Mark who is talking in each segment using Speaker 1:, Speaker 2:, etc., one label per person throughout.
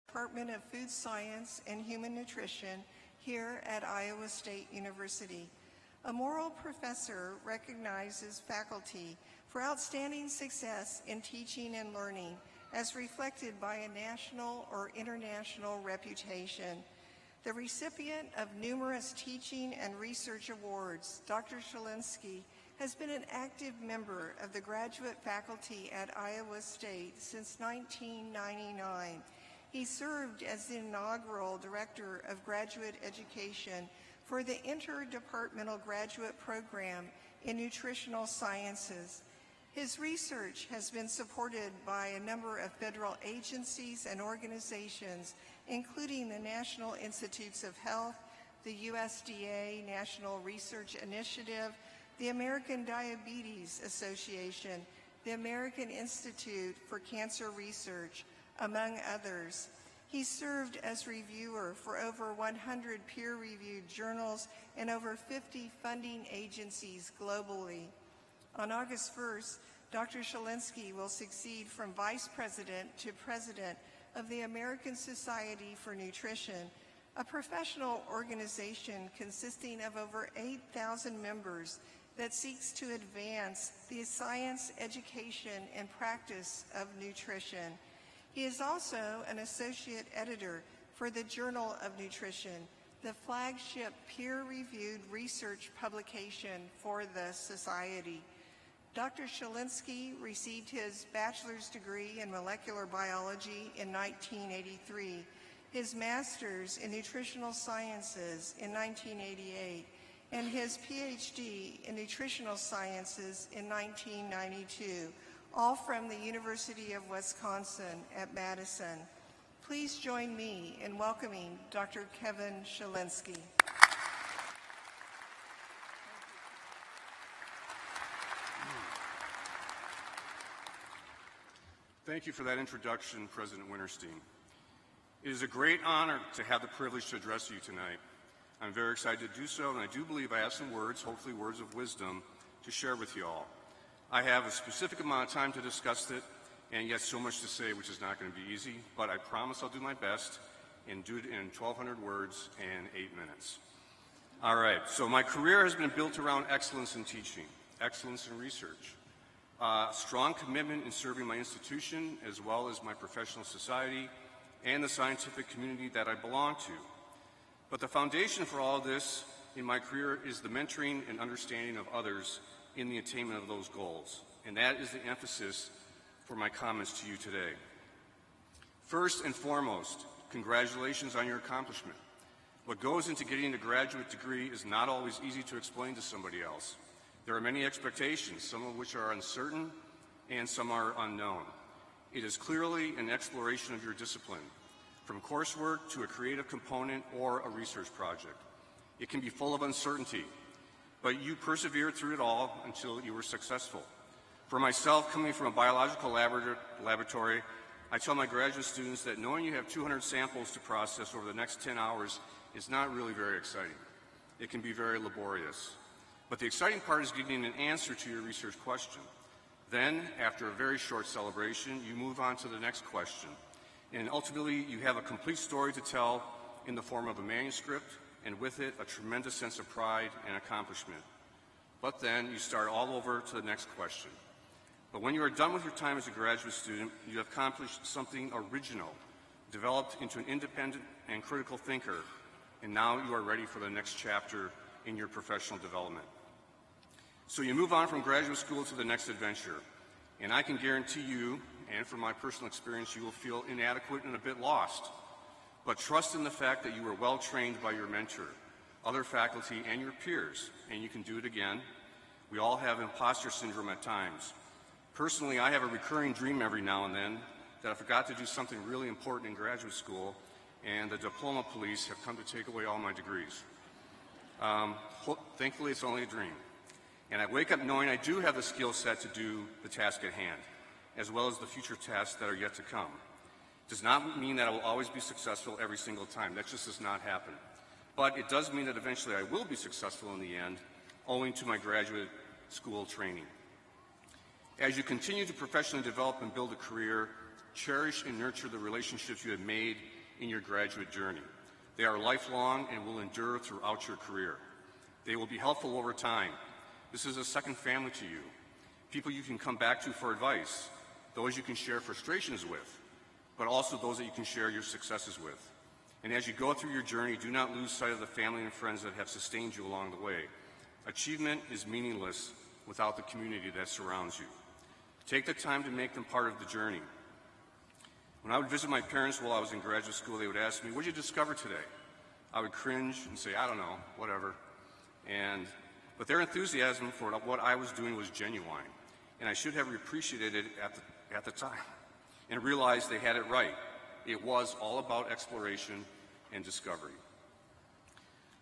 Speaker 1: Department of Food Science and Human Nutrition here at Iowa State University. A Morrill Professor recognizes faculty for outstanding success in teaching and learning as reflected by a national or international reputation. The recipient of numerous teaching and research awards, Dr. Shelinski has been an active member of the graduate faculty at Iowa State since 1999. He served as the inaugural Director of Graduate Education for the Interdepartmental Graduate Program in Nutritional Sciences. His research has been supported by a number of federal agencies and organizations, including the National Institutes of Health, the USDA National Research Initiative, the American Diabetes Association, the American Institute for Cancer Research, among others. He served as reviewer for over 100 peer-reviewed journals and over 50 funding agencies globally. On August 1st, Dr. Shelinski will succeed from Vice President to President of the American Society for Nutrition, a professional organization consisting of over 8,000 members that seeks to advance the science, education, and practice of nutrition. He is also an associate editor for the Journal of Nutrition, the flagship peer-reviewed research publication for the Society. Dr. Shelinski received his bachelor's degree in molecular biology in 1983, his master's in nutritional sciences in 1988, and his PhD in nutritional sciences in 1992, all from the University of Wisconsin at Madison. Please join me in welcoming Dr. Kevin Shelinski.
Speaker 2: Thank you for that introduction, President Winterstein. It is a great honor to have the privilege to address you tonight. I'm very excited to do so, and I do believe I have some words, hopefully words of wisdom, to share with you all. I have a specific amount of time to discuss it, and yet so much to say, which is not going to be easy, but I promise I'll do my best and do it in 1,200 words and 8 minutes. All right, so my career has been built around excellence in teaching, excellence in research, strong commitment in serving my institution as well as my professional society and the scientific community that I belong to. But the foundation for all of this in my career is the mentoring and understanding of others in the attainment of those goals, and that is the emphasis for my comments to you today. First and foremost, congratulations on your accomplishment. What goes into getting a graduate degree is not always easy to explain to somebody else. There are many expectations, some of which are uncertain and some are unknown. It is clearly an exploration of your discipline, from coursework to a creative component or a research project. It can be full of uncertainty, but you persevered through it all until you were successful. For myself, coming from a biological laboratory, I tell my graduate students that knowing you have 200 samples to process over the next 10 hours is not really very exciting. It can be very laborious. But the exciting part is getting an answer to your research question. Then, after a very short celebration, you move on to the next question. And ultimately, you have a complete story to tell in the form of a manuscript, and with it, a tremendous sense of pride and accomplishment. But then, you start all over to the next question. But when you are done with your time as a graduate student, you have accomplished something original, developed into an independent and critical thinker, and now you are ready for the next chapter in your professional development. So you move on from graduate school to the next adventure, and I can guarantee you, and from my personal experience, you will feel inadequate and a bit lost. But trust in the fact that you were well trained by your mentor, other faculty, and your peers, and you can do it again. We all have imposter syndrome at times. Personally, I have a recurring dream every now and then that I forgot to do something really important in graduate school, and the diploma police have come to take away all my degrees. Thankfully, it's only a dream. And I wake up knowing I do have the skill set to do the task at hand, as well as the future tasks that are yet to come. It does not mean that I will always be successful every single time. That just does not happen. But it does mean that eventually I will be successful in the end, owing to my graduate school training. As you continue to professionally develop and build a career, cherish and nurture the relationships you have made in your graduate journey. They are lifelong and will endure throughout your career. They will be helpful over time. This is a second family to you. People you can come back to for advice, those you can share frustrations with, but also those that you can share your successes with. And as you go through your journey, do not lose sight of the family and friends that have sustained you along the way. Achievement is meaningless without the community that surrounds you. Take the time to make them part of the journey. When I would visit my parents while I was in graduate school, they would ask me, "What did you discover today?" I would cringe and say, "I don't know, whatever." But their enthusiasm for what I was doing was genuine, and I should have appreciated it at the time and realized they had it right. It was all about exploration and discovery.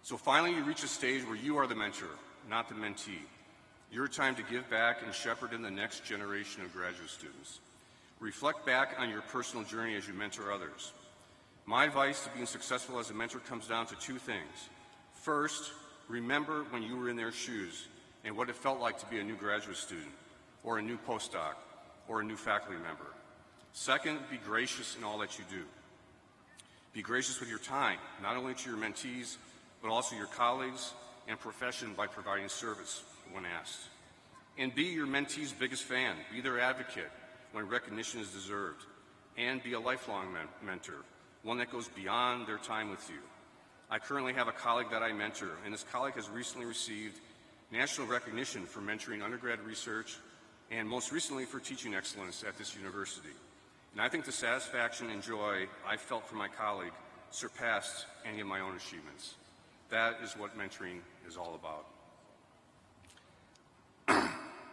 Speaker 2: So finally, you reach a stage where you are the mentor, not the mentee. Your time to give back and shepherd in the next generation of graduate students. Reflect back on your personal journey as you mentor others. My advice to being successful as a mentor comes down to two things. First, remember when you were in their shoes and what it felt like to be a new graduate student, or a new postdoc, or a new faculty member. Second, be gracious in all that you do. Be gracious with your time, not only to your mentees, but also your colleagues and profession by providing service when asked. And be your mentee's biggest fan. Be their advocate when recognition is deserved. And be a lifelong mentor, one that goes beyond their time with you. I currently have a colleague that I mentor, and this colleague has recently received national recognition for mentoring undergrad research and most recently for teaching excellence at this university. And I think the satisfaction and joy I felt from my colleague surpassed any of my own achievements. That is what mentoring is all about.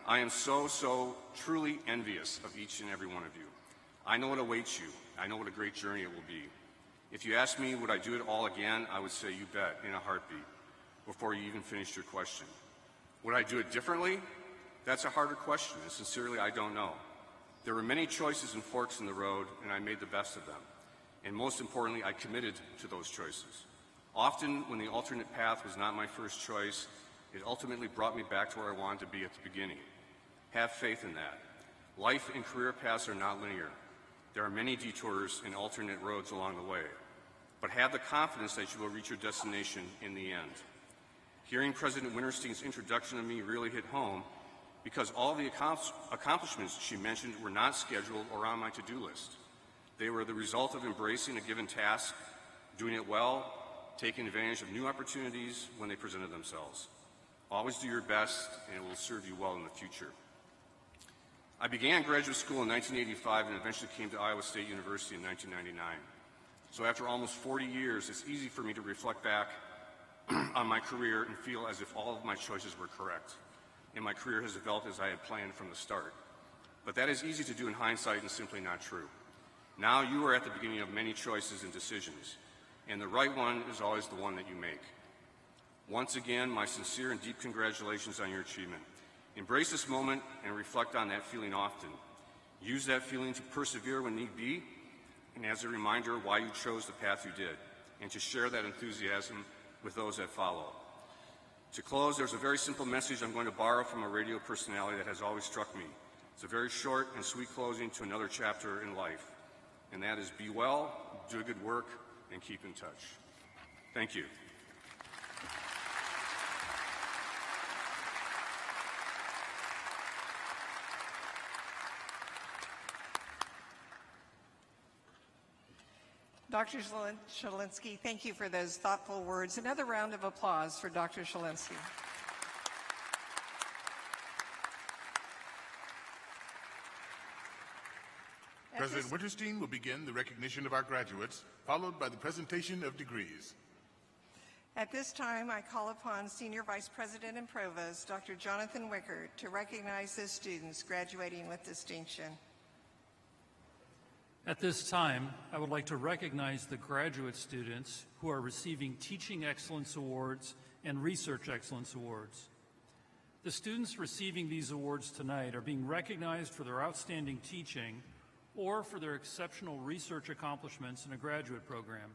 Speaker 2: I am so truly envious of each and every one of you. I know what awaits you. I know what a great journey it will be. If you ask me, would I do it all again, I would say you bet, in a heartbeat, before you even finished your question. Would I do it differently? That's a harder question, and sincerely, I don't know. There were many choices and forks in the road, and I made the best of them. And most importantly, I committed to those choices. Often, when the alternate path was not my first choice, it ultimately brought me back to where I wanted to be at the beginning. Have faith in that. Life and career paths are not linear. There are many detours and alternate roads along the way. But have the confidence that you will reach your destination in the end. Hearing President Winterstein's introduction of me really hit home because all the accomplishments she mentioned were not scheduled or on my to-do list. They were the result of embracing a given task, doing it well, taking advantage of new opportunities when they presented themselves. Always do your best, and it will serve you well in the future. I began graduate school in 1985 and eventually came to Iowa State University in 1999. So after almost 40 years, it's easy for me to reflect back on my career and feel as if all of my choices were correct, and my career has developed as I had planned from the start. But that is easy to do in hindsight and simply not true. Now you are at the beginning of many choices and decisions, and the right one is always the one that you make. Once again, my sincere and deep congratulations on your achievement. Embrace this moment and reflect on that feeling often. Use that feeling to persevere when need be, and as a reminder why you chose the path you did, and to share that enthusiasm with those that follow. To close, there's a very simple message I'm going to borrow from a radio personality that has always struck me. It's a very short and sweet closing to another chapter in life, and that is be well, do good work, and keep in touch. Thank you.
Speaker 1: Dr. Shalinsky, thank you for those thoughtful words. Another round of applause for Dr. Shalinsky.
Speaker 3: President Winterstein will begin the recognition of our graduates, followed by the presentation of degrees.
Speaker 1: At this time, I call upon Senior Vice President and Provost, Dr. Jonathan Wicker, to recognize the students graduating with distinction.
Speaker 4: At this time, I would like to recognize the graduate students who are receiving Teaching Excellence Awards and Research Excellence Awards. The students receiving these awards tonight are being recognized for their outstanding teaching or for their exceptional research accomplishments in a graduate program,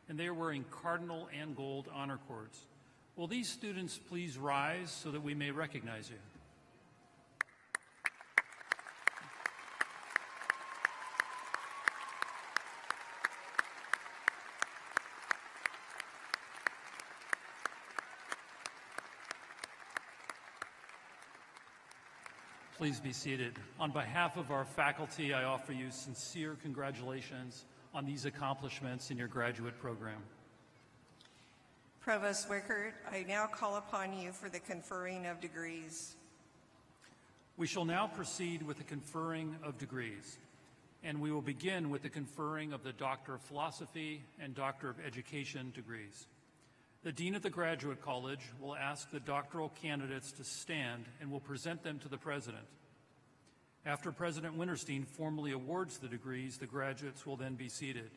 Speaker 4: and they are wearing cardinal and gold honor cords. Will these students please rise so that we may recognize you? Please be seated. On behalf of our faculty, I offer you sincere congratulations on these accomplishments in your graduate program.
Speaker 1: Provost Wickert, I now call upon you for the conferring of degrees.
Speaker 4: We shall now proceed with the conferring of degrees, and we will begin with the conferring of the Doctor of Philosophy and Doctor of Education degrees. The Dean of the Graduate College will ask the doctoral candidates to stand and will present them to the President. After President Winterstein formally awards the degrees, the graduates will then be seated,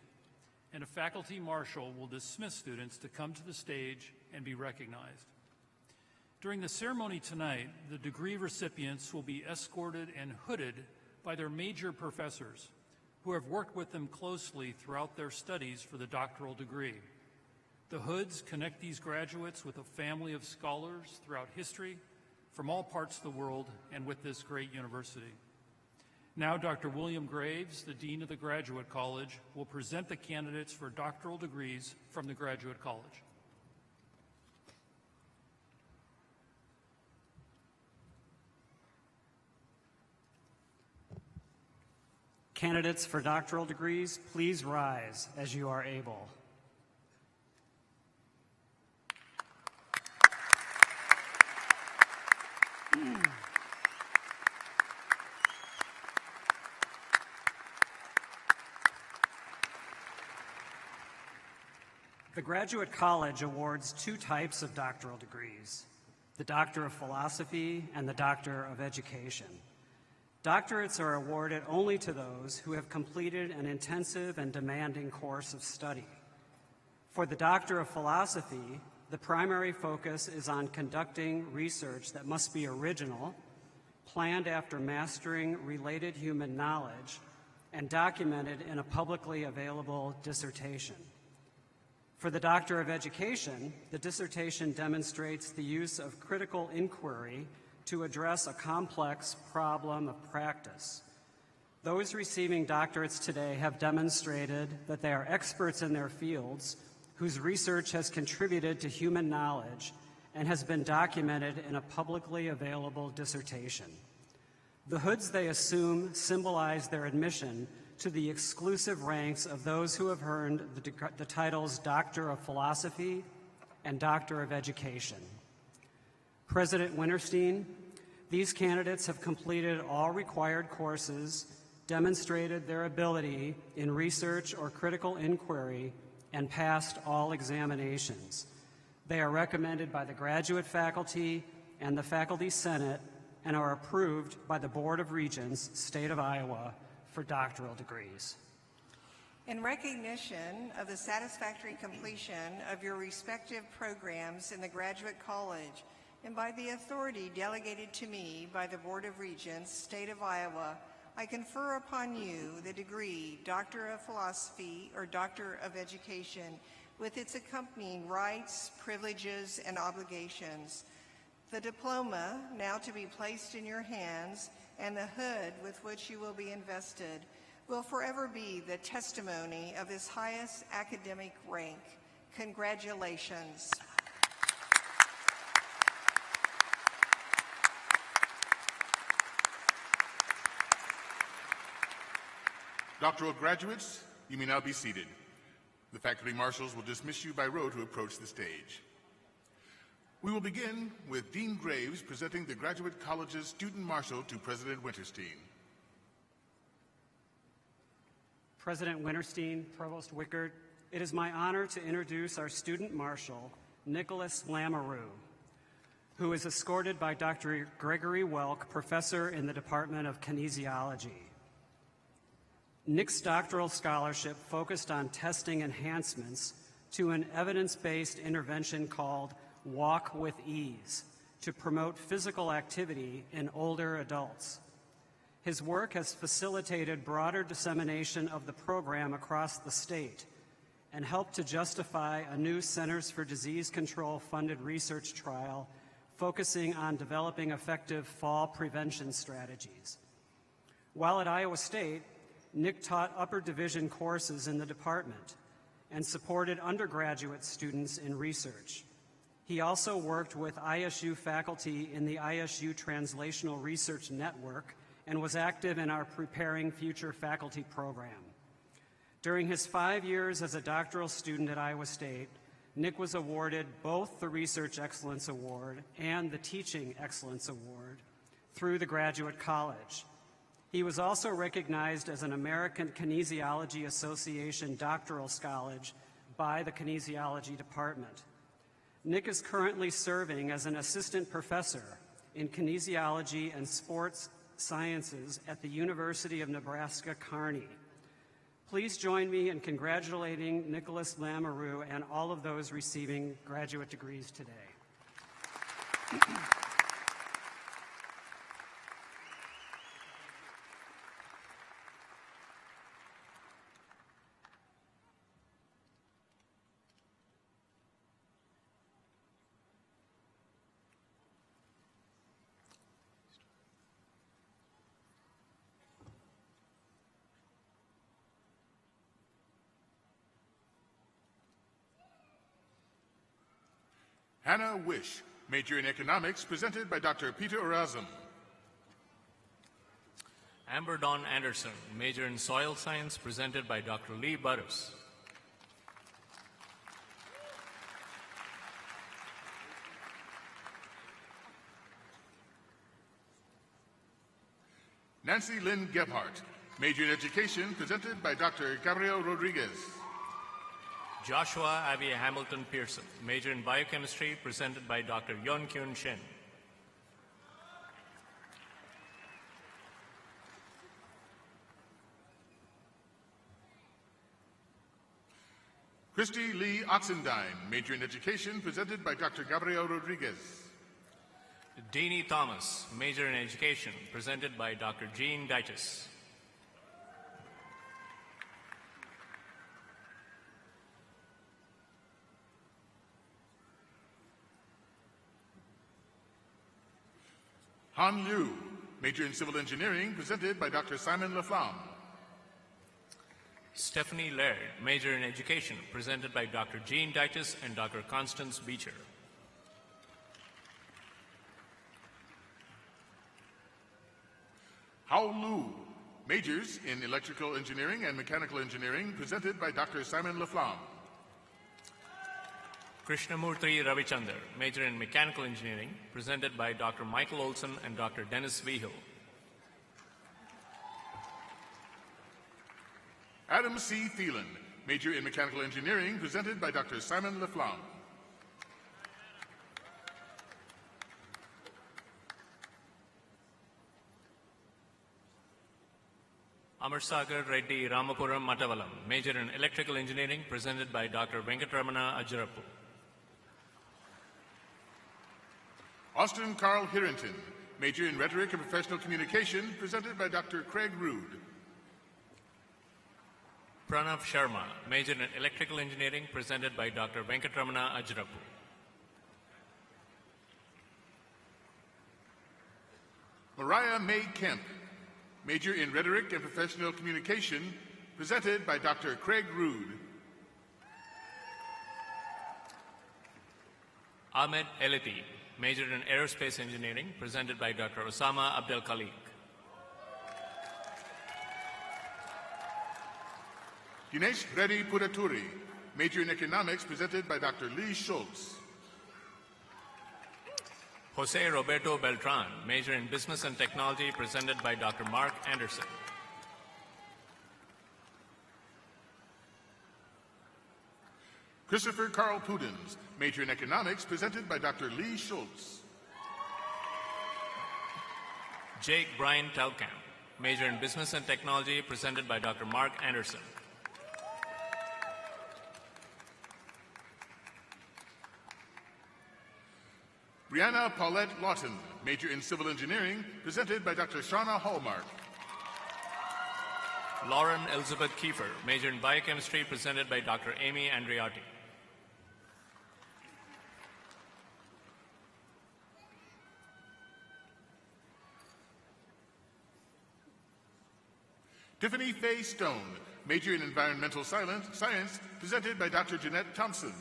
Speaker 4: and a faculty marshal will dismiss students to come to the stage and be recognized. During the ceremony tonight, the degree recipients will be escorted and hooded by their major professors, who have worked with them closely throughout their studies for the doctoral degree. The hoods connect these graduates with a family of scholars throughout history from all parts of the world and with this great university. Now, Dr. William Graves, the Dean of the Graduate College, will present the candidates for doctoral degrees from the Graduate College.
Speaker 5: Candidates for doctoral degrees, please rise as you are able. The Graduate College awards two types of doctoral degrees, the Doctor of Philosophy and the Doctor of Education. Doctorates are awarded only to those who have completed an intensive and demanding course of study. For the Doctor of Philosophy, the primary focus is on conducting research that must be original, planned after mastering related human knowledge, and documented in a publicly available dissertation. For the Doctor of Education, the dissertation demonstrates the use of critical inquiry to address a complex problem of practice. Those receiving doctorates today have demonstrated that they are experts in their fields whose research has contributed to human knowledge and has been documented in a publicly available dissertation. The hoods they assume symbolize their admission to the exclusive ranks of those who have earned the titles Doctor of Philosophy and Doctor of Education. President Winterstein, these candidates have completed all required courses, demonstrated their ability in research or critical inquiry, and passed all examinations. They are recommended by the graduate faculty and the Faculty Senate and are approved by the Board of Regents, State of Iowa, for doctoral degrees.
Speaker 1: In recognition of the satisfactory completion of your respective programs in the Graduate College, and by the authority delegated to me by the Board of Regents, State of Iowa, I confer upon you the degree Doctor of Philosophy or Doctor of Education with its accompanying rights, privileges, and obligations. The diploma, now to be placed in your hands, and the hood with which you will be invested, will forever be the testimony of this highest academic rank. Congratulations.
Speaker 3: Doctoral graduates, you may now be seated. The faculty marshals will dismiss you by row to approach the stage. We will begin with Dean Graves presenting the Graduate College's Student Marshal to President Winterstein.
Speaker 5: President Winterstein, Provost Wickert, it is my honor to introduce our Student Marshal, Nicholas Lamoureux, who is escorted by Dr. Gregory Welk, Professor in the Department of Kinesiology. Nick's doctoral scholarship focused on testing enhancements to an evidence-based intervention called Walk with Ease to promote physical activity in older adults. His work has facilitated broader dissemination of the program across the state and helped to justify a new Centers for Disease Control funded research trial focusing on developing effective fall prevention strategies. While at Iowa State, Nick taught upper division courses in the department and supported undergraduate students in research. He also worked with ISU faculty in the ISU Translational Research Network and was active in our Preparing Future Faculty program. During his 5 years as a doctoral student at Iowa State, Nick was awarded both the Research Excellence Award and the Teaching Excellence Award through the Graduate College. He was also recognized as an American Kinesiology Association Doctoral Scholar by the Kinesiology Department. Nick is currently serving as an assistant professor in kinesiology and sports sciences at the University of Nebraska-Kearney. Please join me in congratulating Nicholas Lamoureux and all of those receiving graduate degrees today.
Speaker 3: Hannah Wish, major in economics, presented by Dr. Peter Erasm.
Speaker 6: Amber Dawn Anderson, major in soil science, presented by Dr. Lee Burris.
Speaker 3: Nancy Lynn Gebhardt, major in education, presented by Dr. Gabriel Rodriguez.
Speaker 6: Joshua Avia Hamilton Pearson, major in biochemistry, presented by Dr. Yeon Kyun Shin.
Speaker 3: Christy Lee Oxendine, major in education, presented by Dr. Gabriel Rodriguez.
Speaker 6: Deanie Thomas, major in education, presented by Dr. Jean Deitis.
Speaker 3: Han Liu, major in civil engineering, presented by Dr. Simon Laflamme.
Speaker 6: Stephanie Laird, major in education, presented by Dr. Jean Deitis and Dr. Constance Beecher.
Speaker 3: Hao Lu, majors in electrical engineering and mechanical engineering, presented by Dr. Simon Laflamme.
Speaker 6: Krishnamurthy Ravichander, major in mechanical engineering, presented by Dr. Michael Olson and Dr. Dennis Vigil.
Speaker 3: Adam C. Thielen, major in mechanical engineering, presented by Dr. Simon Laflamme.
Speaker 6: Amarsagar Reddy Ramapuram Matavalam, major in electrical engineering, presented by Dr. Venkatramana Ajarapu.
Speaker 3: Austin Carl Harrington, major in rhetoric and professional communication, presented by Dr. Craig Rood.
Speaker 6: Pranav Sharma, major in electrical engineering, presented by Dr. Venkatramana Ajarapu.
Speaker 3: Mariah May Kemp, major in rhetoric and professional communication, presented by Dr. Craig Rood.
Speaker 6: Ahmed Eliti, major in aerospace engineering, presented by Dr. Osama Abdel Khalik.
Speaker 3: Dinesh Reddy Pudaturi, major in economics, presented by Dr. Lee Schultz.
Speaker 6: Jose Roberto Beltran, major in business and technology, presented by Dr. Mark Anderson.
Speaker 3: Christopher Carl Pudens, major in economics, presented by Dr. Lee Schultz.
Speaker 6: Jake Brian Telkamp, major in business and technology, presented by Dr. Mark Anderson.
Speaker 3: Brianna Paulette Lawton, major in civil engineering, presented by Dr. Shauna Hallmark.
Speaker 6: Lauren Elizabeth Kiefer, major in biochemistry, presented by Dr. Amy Andreotti.
Speaker 3: Tiffany Faye Stone, major in environmental science, presented by Dr. Jeanette Thompson.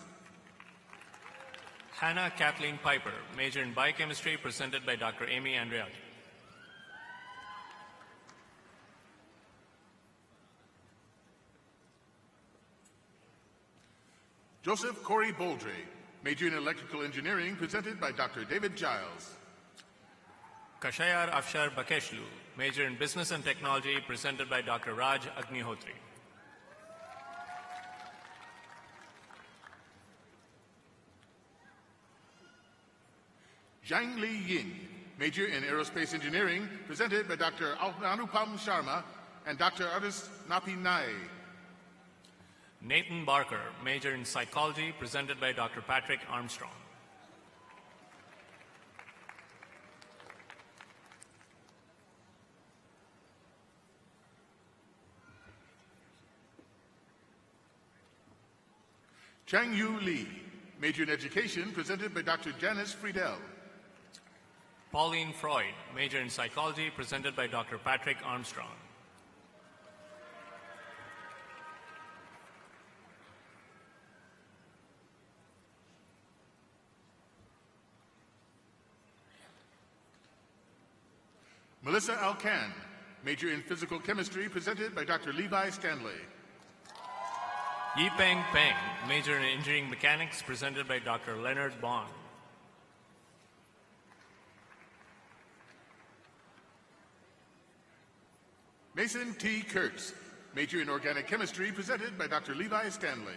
Speaker 6: Hannah Kathleen Piper, major in biochemistry, presented by Dr. Amy Andreotti.
Speaker 3: Joseph Corey Boldre, major in electrical engineering, presented by Dr. David Giles.
Speaker 6: Kashayar Afshar Bakeshlu, major in business and technology, presented by Dr. Raj Agnihotri.
Speaker 3: Zhang Li Ying, major in aerospace engineering, presented by Dr. Anupam Sharma and Dr. Artis Napi Nai.
Speaker 6: Nathan Barker, major in psychology, presented by Dr. Patrick Armstrong.
Speaker 3: Chang Yu Lee, major in education, presented by Dr. Janice Friedel.
Speaker 6: Pauline Freud, major in psychology, presented by Dr. Patrick Armstrong.
Speaker 3: Melissa Alcan, major in physical chemistry, presented by Dr. Levi Stanley.
Speaker 6: Yipeng Peng, major in engineering mechanics, presented by Dr. Leonard Bond.
Speaker 3: Mason T. Kurtz, major in organic chemistry, presented by Dr. Levi Stanley.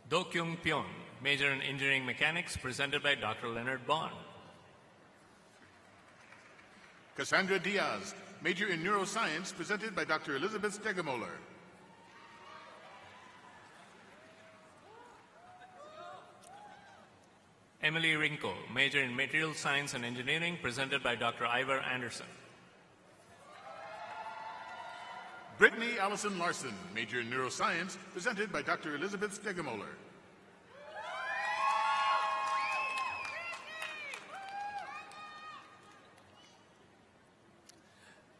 Speaker 6: Do Kyung Pyon, major in engineering mechanics, presented by Dr. Leonard Bond.
Speaker 3: Cassandra Diaz, major in neuroscience, presented by Dr. Elizabeth Stegemoller.
Speaker 6: Emily Rinko, major in material science and engineering, presented by Dr. Ivor Anderson.
Speaker 3: Brittany Allison Larson, major in neuroscience, presented by Dr. Elizabeth Stegemoller.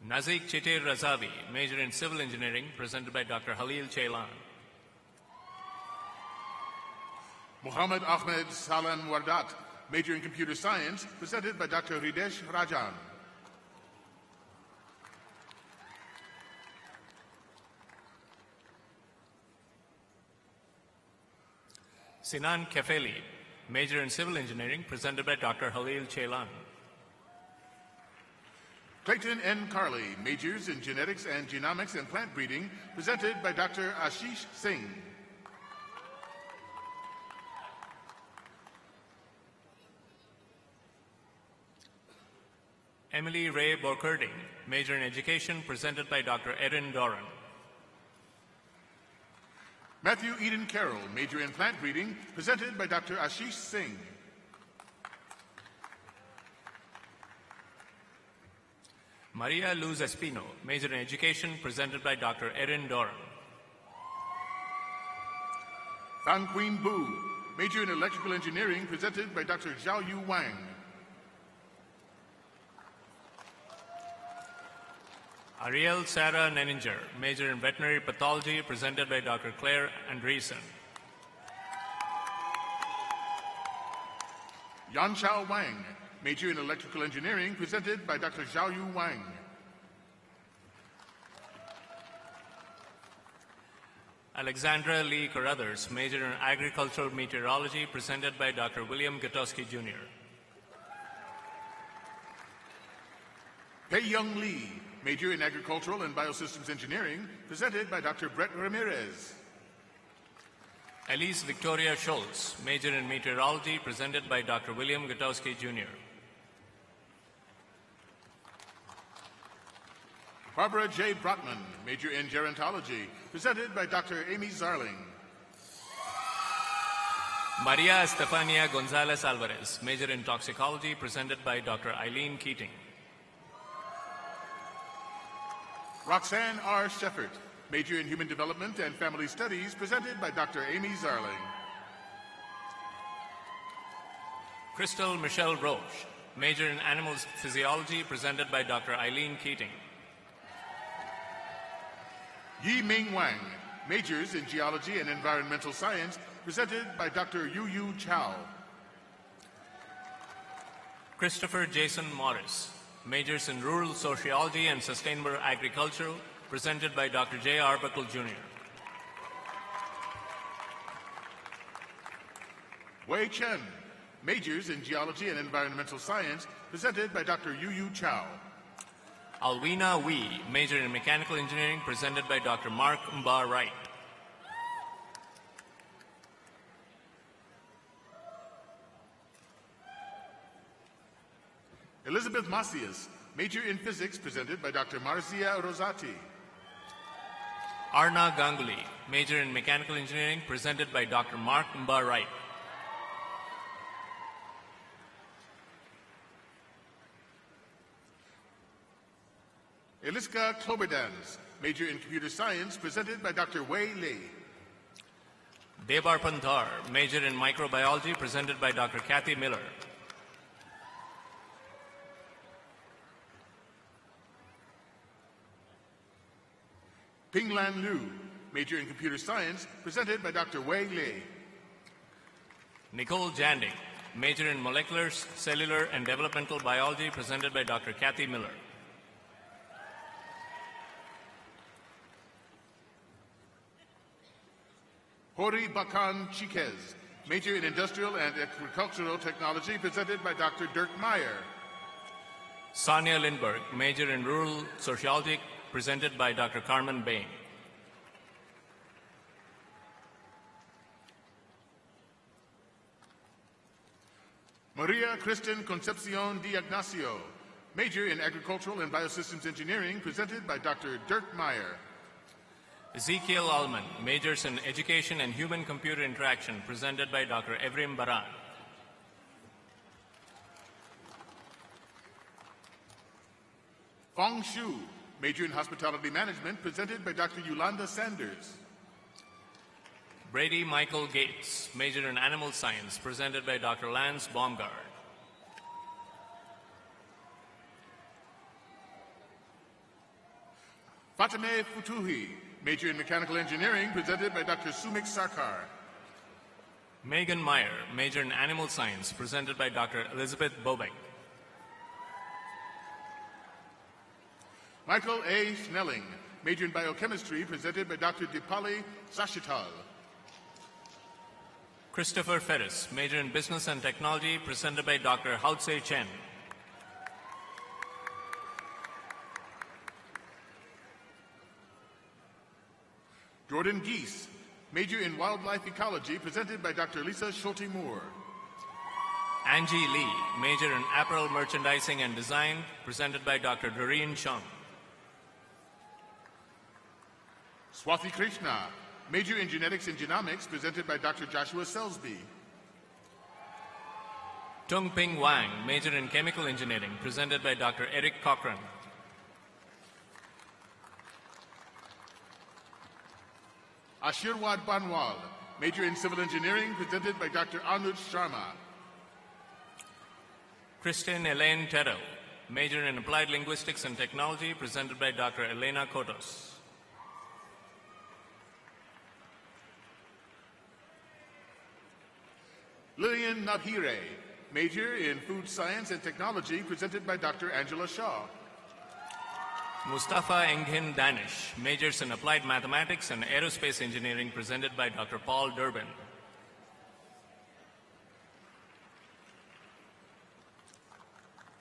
Speaker 6: Nazik Chitir Razavi, major in civil engineering, presented by Dr. Halil Ceylan.
Speaker 3: Muhammad Ahmed Salam Wardat, major in computer science, presented by Dr. Hridesh Rajan.
Speaker 6: Sinan Kefeli, major in civil engineering, presented by Dr. Halil Ceylan.
Speaker 3: Clayton N. Carley, majors in genetics and genomics and plant breeding, presented by Dr. Ashish Singh.
Speaker 6: Emily Ray Borkerding, major in education, presented by Dr. Erin Doran.
Speaker 3: Matthew Eden Carroll, major in plant breeding, presented by Dr. Ashish Singh.
Speaker 6: Maria Luz Espino, major in education, presented by Dr. Erin Doran.
Speaker 3: Fan Queen Bu, major in electrical engineering, presented by Dr. Zhao Yu Wang.
Speaker 6: Ariel Sarah Neninger, major in veterinary pathology, presented by Dr. Claire Andreessen.
Speaker 3: Yanchao Wang, major in electrical engineering, presented by Dr. Zhao Yu Wang.
Speaker 6: Alexandra Lee Carruthers, major in agricultural meteorology, presented by Dr. William Gutowski Jr.
Speaker 3: Pei Young Lee, major in agricultural and biosystems engineering, presented by Dr. Brett Ramirez.
Speaker 6: Elise Victoria Schultz, major in meteorology, presented by Dr. William Gutowski Jr.
Speaker 3: Barbara J. Brotman, major in gerontology, presented by Dr. Amy Zarling.
Speaker 6: Maria Estefania Gonzalez Alvarez, major in toxicology, presented by Dr. Eileen Keating.
Speaker 3: Roxanne R. Sheffert, major in human development and family studies, presented by Dr. Amy Zarling.
Speaker 6: Crystal Michelle Roche, major in animal physiology, presented by Dr. Eileen Keating.
Speaker 3: Yi Ming Wang, majors in Geology and Environmental Science, presented by Dr. Yu Yu Chow.
Speaker 6: Christopher Jason Morris, majors in Rural Sociology and Sustainable Agriculture, presented by Dr. J. Arbuckle, Jr.
Speaker 3: Wei Chen, majors in Geology and Environmental Science, presented by Dr. Yu Yu Chow.
Speaker 6: Alwina Wee, major in Mechanical Engineering, presented by Dr. Mark Mba Wright.
Speaker 3: Elizabeth Macias, major in Physics, presented by Dr. Marcia Rosati.
Speaker 6: Arna Ganguly, major in Mechanical Engineering, presented by Dr. Mark Mba Wright.
Speaker 3: Eliska Kloberdans, major in Computer Science, presented by Dr. Wei Li.
Speaker 6: Debar Pandhar, major in Microbiology, presented by Dr. Kathy Miller.
Speaker 3: Pinglan Liu, major in Computer Science, presented by Dr. Wei Li.
Speaker 6: Nicole Janding, major in Molecular, Cellular, and Developmental Biology, presented by Dr. Kathy Miller.
Speaker 3: Hori Bakan Chiquez, major in Industrial and Agricultural Technology, presented by Dr. Dirk Meyer.
Speaker 6: Sonia Lindberg, major in Rural Sociology, presented by Dr. Carmen Bain.
Speaker 3: Maria Kristen Concepcion de Ignacio, major in Agricultural and Biosystems Engineering, presented by Dr. Dirk Meyer.
Speaker 6: Ezekiel Allman, majors in Education and Human-Computer Interaction, presented by Dr. Evrim Baran.
Speaker 3: Fong Shu, major in Hospitality Management, presented by Dr. Yolanda Sanders.
Speaker 6: Brady Michael Gates, major in Animal Science, presented by Dr. Lance Baumgard.
Speaker 3: Fatime Futuhi, major in Mechanical Engineering, presented by Dr. Sumik Sarkar.
Speaker 6: Megan Meyer, major in Animal Science, presented by Dr. Elizabeth Bobek.
Speaker 3: Michael A. Snelling, major in Biochemistry, presented by Dr. Dipali Sashital.
Speaker 6: Christopher Ferris, major in Business and Technology, presented by Dr. Hautse Chen.
Speaker 3: Jordan Geese, major in Wildlife Ecology, presented by Dr. Lisa Schulte-Moore.
Speaker 6: Angie Lee, major in Apparel Merchandising and Design, presented by Dr. Doreen Chung.
Speaker 3: Swathi Krishna, major in Genetics and Genomics, presented by Dr. Joshua Selsby.
Speaker 6: Tung Ping Wang, major in Chemical Engineering, presented by Dr. Eric Cochran.
Speaker 3: Ashirwad Banwal, major in Civil Engineering, presented by Dr. Anuj Sharma.
Speaker 6: Christine Elaine Terrell, major in Applied Linguistics and Technology, presented by Dr. Elena Kotos.
Speaker 3: Lillian Nabhire, major in Food Science and Technology, presented by Dr. Angela Shaw.
Speaker 6: Mustafa Enghin Danish, majors in Applied Mathematics and Aerospace Engineering, presented by Dr. Paul Durbin.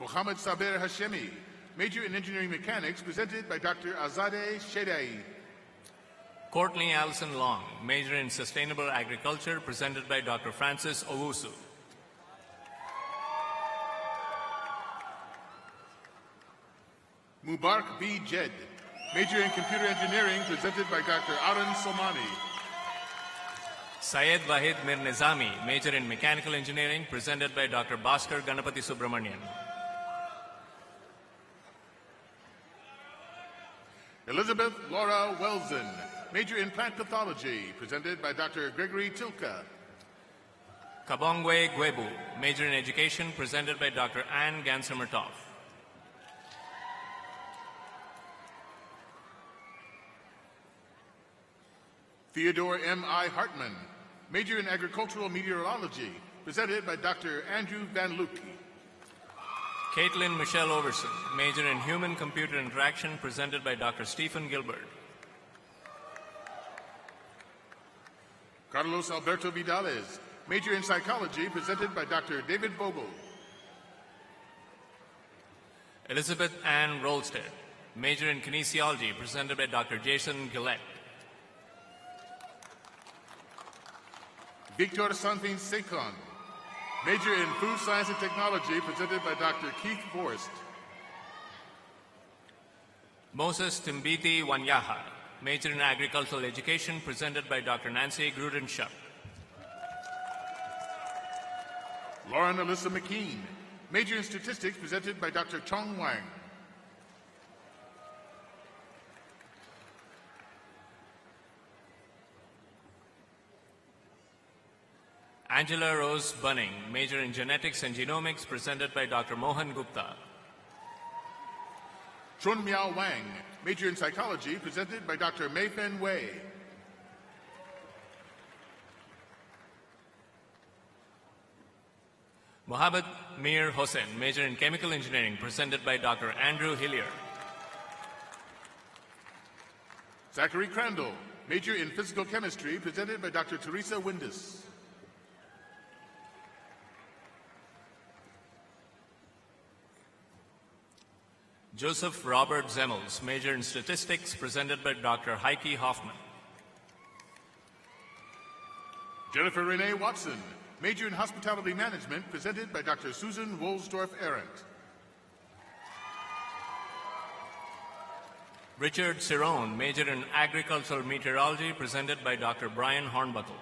Speaker 3: Mohammed Saber Hashemi, major in Engineering Mechanics, presented by Dr. Azadeh Shedai.
Speaker 6: Courtney Allison Long, major in Sustainable Agriculture, presented by Dr. Francis Owusu.
Speaker 3: Mubarak B. Jed, major in Computer Engineering, presented by Dr. Arun Somani.
Speaker 6: Syed Wahid Mir Nizami, major in Mechanical Engineering, presented by Dr. Bhaskar Ganapati Subramanian.
Speaker 3: Elizabeth Laura Welzen, major in Plant Pathology, presented by Dr. Gregory Tilka.
Speaker 6: Kabongwe Gwebu, major in Education, presented by Dr. Anne Ganser-Murtaugh.
Speaker 3: Theodore M.I. Hartman, major in agricultural meteorology, presented by Dr. Andrew Van Lukey.
Speaker 6: Caitlin Michelle Overson, major in human-computer interaction, presented by Dr. Stephen Gilbert.
Speaker 3: Carlos Alberto Vidales, major in psychology, presented by Dr. David Vogel.
Speaker 6: Elizabeth Ann Rolstead, major in kinesiology, presented by Dr. Jason Gillette.
Speaker 3: Victor Sanfin Secon, major in food science and technology, presented by Dr. Keith Forrest.
Speaker 6: Moses Timbiti Wanyaha, major in agricultural education, presented by Dr. Nancy Grudenschuck.
Speaker 3: Lauren Alyssa McKean, major in statistics, presented by Dr. Chong Wang.
Speaker 6: Angela Rose Bunning, major in genetics and genomics, presented by Dr. Mohan Gupta.
Speaker 3: Chun Miao Wang, major in psychology, presented by Dr. Mei Fen Wei.
Speaker 6: Mohammad Mir Hossain, major in chemical engineering, presented by Dr. Andrew Hillier.
Speaker 3: Zachary Crandall, major in physical chemistry, presented by Dr. Teresa Windus.
Speaker 6: Joseph Robert Zemmels, major in statistics, presented by Dr. Heike Hoffman.
Speaker 3: Jennifer Renee Watson, major in hospitality management, presented by Dr. Susan Wohlsdorf-Arendt.
Speaker 6: Richard Cerrone, major in agricultural meteorology, presented by Dr. Brian Hornbuckle.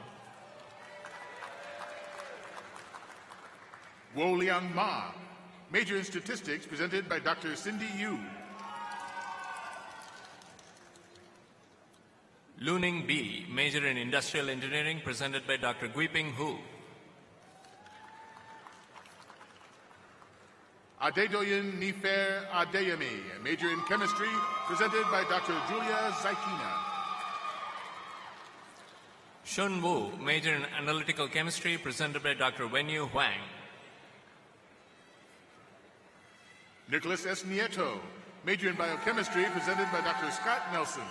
Speaker 3: Wo Liang Ma, major in statistics, presented by Dr. Cindy Yu.
Speaker 6: Luning B, major in industrial engineering, presented by Dr. Guiping Hu.
Speaker 3: Adedoyin Nifer Adeyemi, major in chemistry, presented by Dr. Julia Zaikina.
Speaker 6: Shun Wu, major in analytical chemistry, presented by Dr. Wenyu Huang.
Speaker 3: Nicholas S. Nieto, major in biochemistry, presented by Dr. Scott Nelson.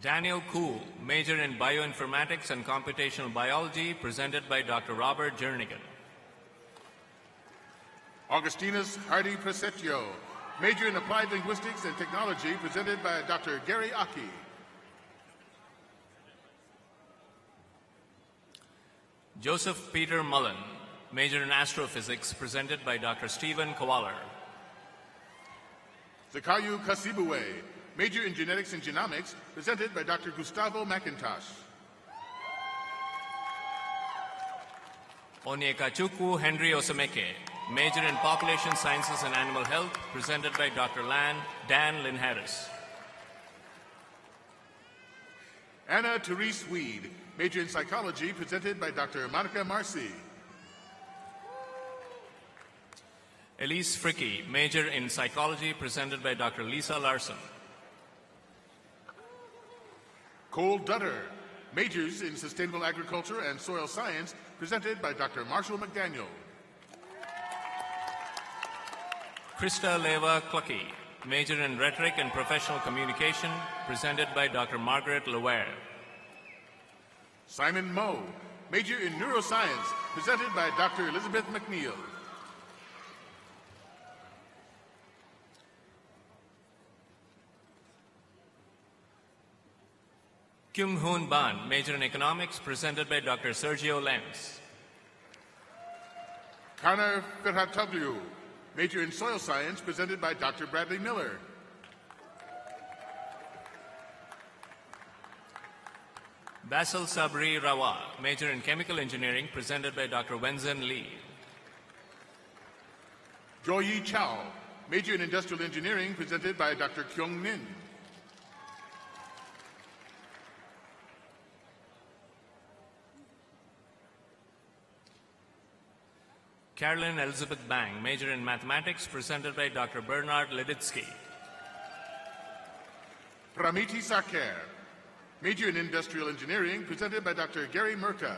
Speaker 6: Daniel Kuhl, major in bioinformatics and computational biology, presented by Dr. Robert Jernigan.
Speaker 3: Augustinus Hardy Presetio, major in applied linguistics and technology, presented by Dr. Gary Aki.
Speaker 6: Joseph Peter Mullen, major in astrophysics, presented by Dr. Stephen Kowaler.
Speaker 3: Zakayu Kasibue, major in genetics and genomics, presented by Dr. Gustavo McIntosh.
Speaker 6: Onyekachukwu Henry Osameke, major in population sciences and animal health, presented by Dr. Dan Lynn Harris.
Speaker 3: Anna Therese Weed, major in psychology, presented by Dr. Monica Marcy.
Speaker 6: Elise Fricky, major in psychology, presented by Dr. Lisa Larson.
Speaker 3: Cole Dutter, majors in sustainable agriculture and soil science, presented by Dr. Marshall McDaniel.
Speaker 6: Krista Leva Clucky, major in rhetoric and professional communication, presented by Dr. Margaret Leware.
Speaker 3: Simon Moe, major in neuroscience, presented by Dr. Elizabeth McNeil.
Speaker 6: Kyung Hoon Ban, major in economics, presented by Dr. Sergio Lenz.
Speaker 3: Connor Ferhatoglu, major in soil science, presented by Dr. Bradley Miller.
Speaker 6: Basil Sabri Rawa, major in chemical engineering, presented by Dr. Wenzen Lee.
Speaker 3: Joyi Chow, major in industrial engineering, presented by Dr. Kyung Min.
Speaker 6: Carolyn Elizabeth Bang, major in mathematics, presented by Dr. Bernard Leditsky.
Speaker 3: Pramiti Sarkar, major in Industrial Engineering, presented by Dr. Gary Murka.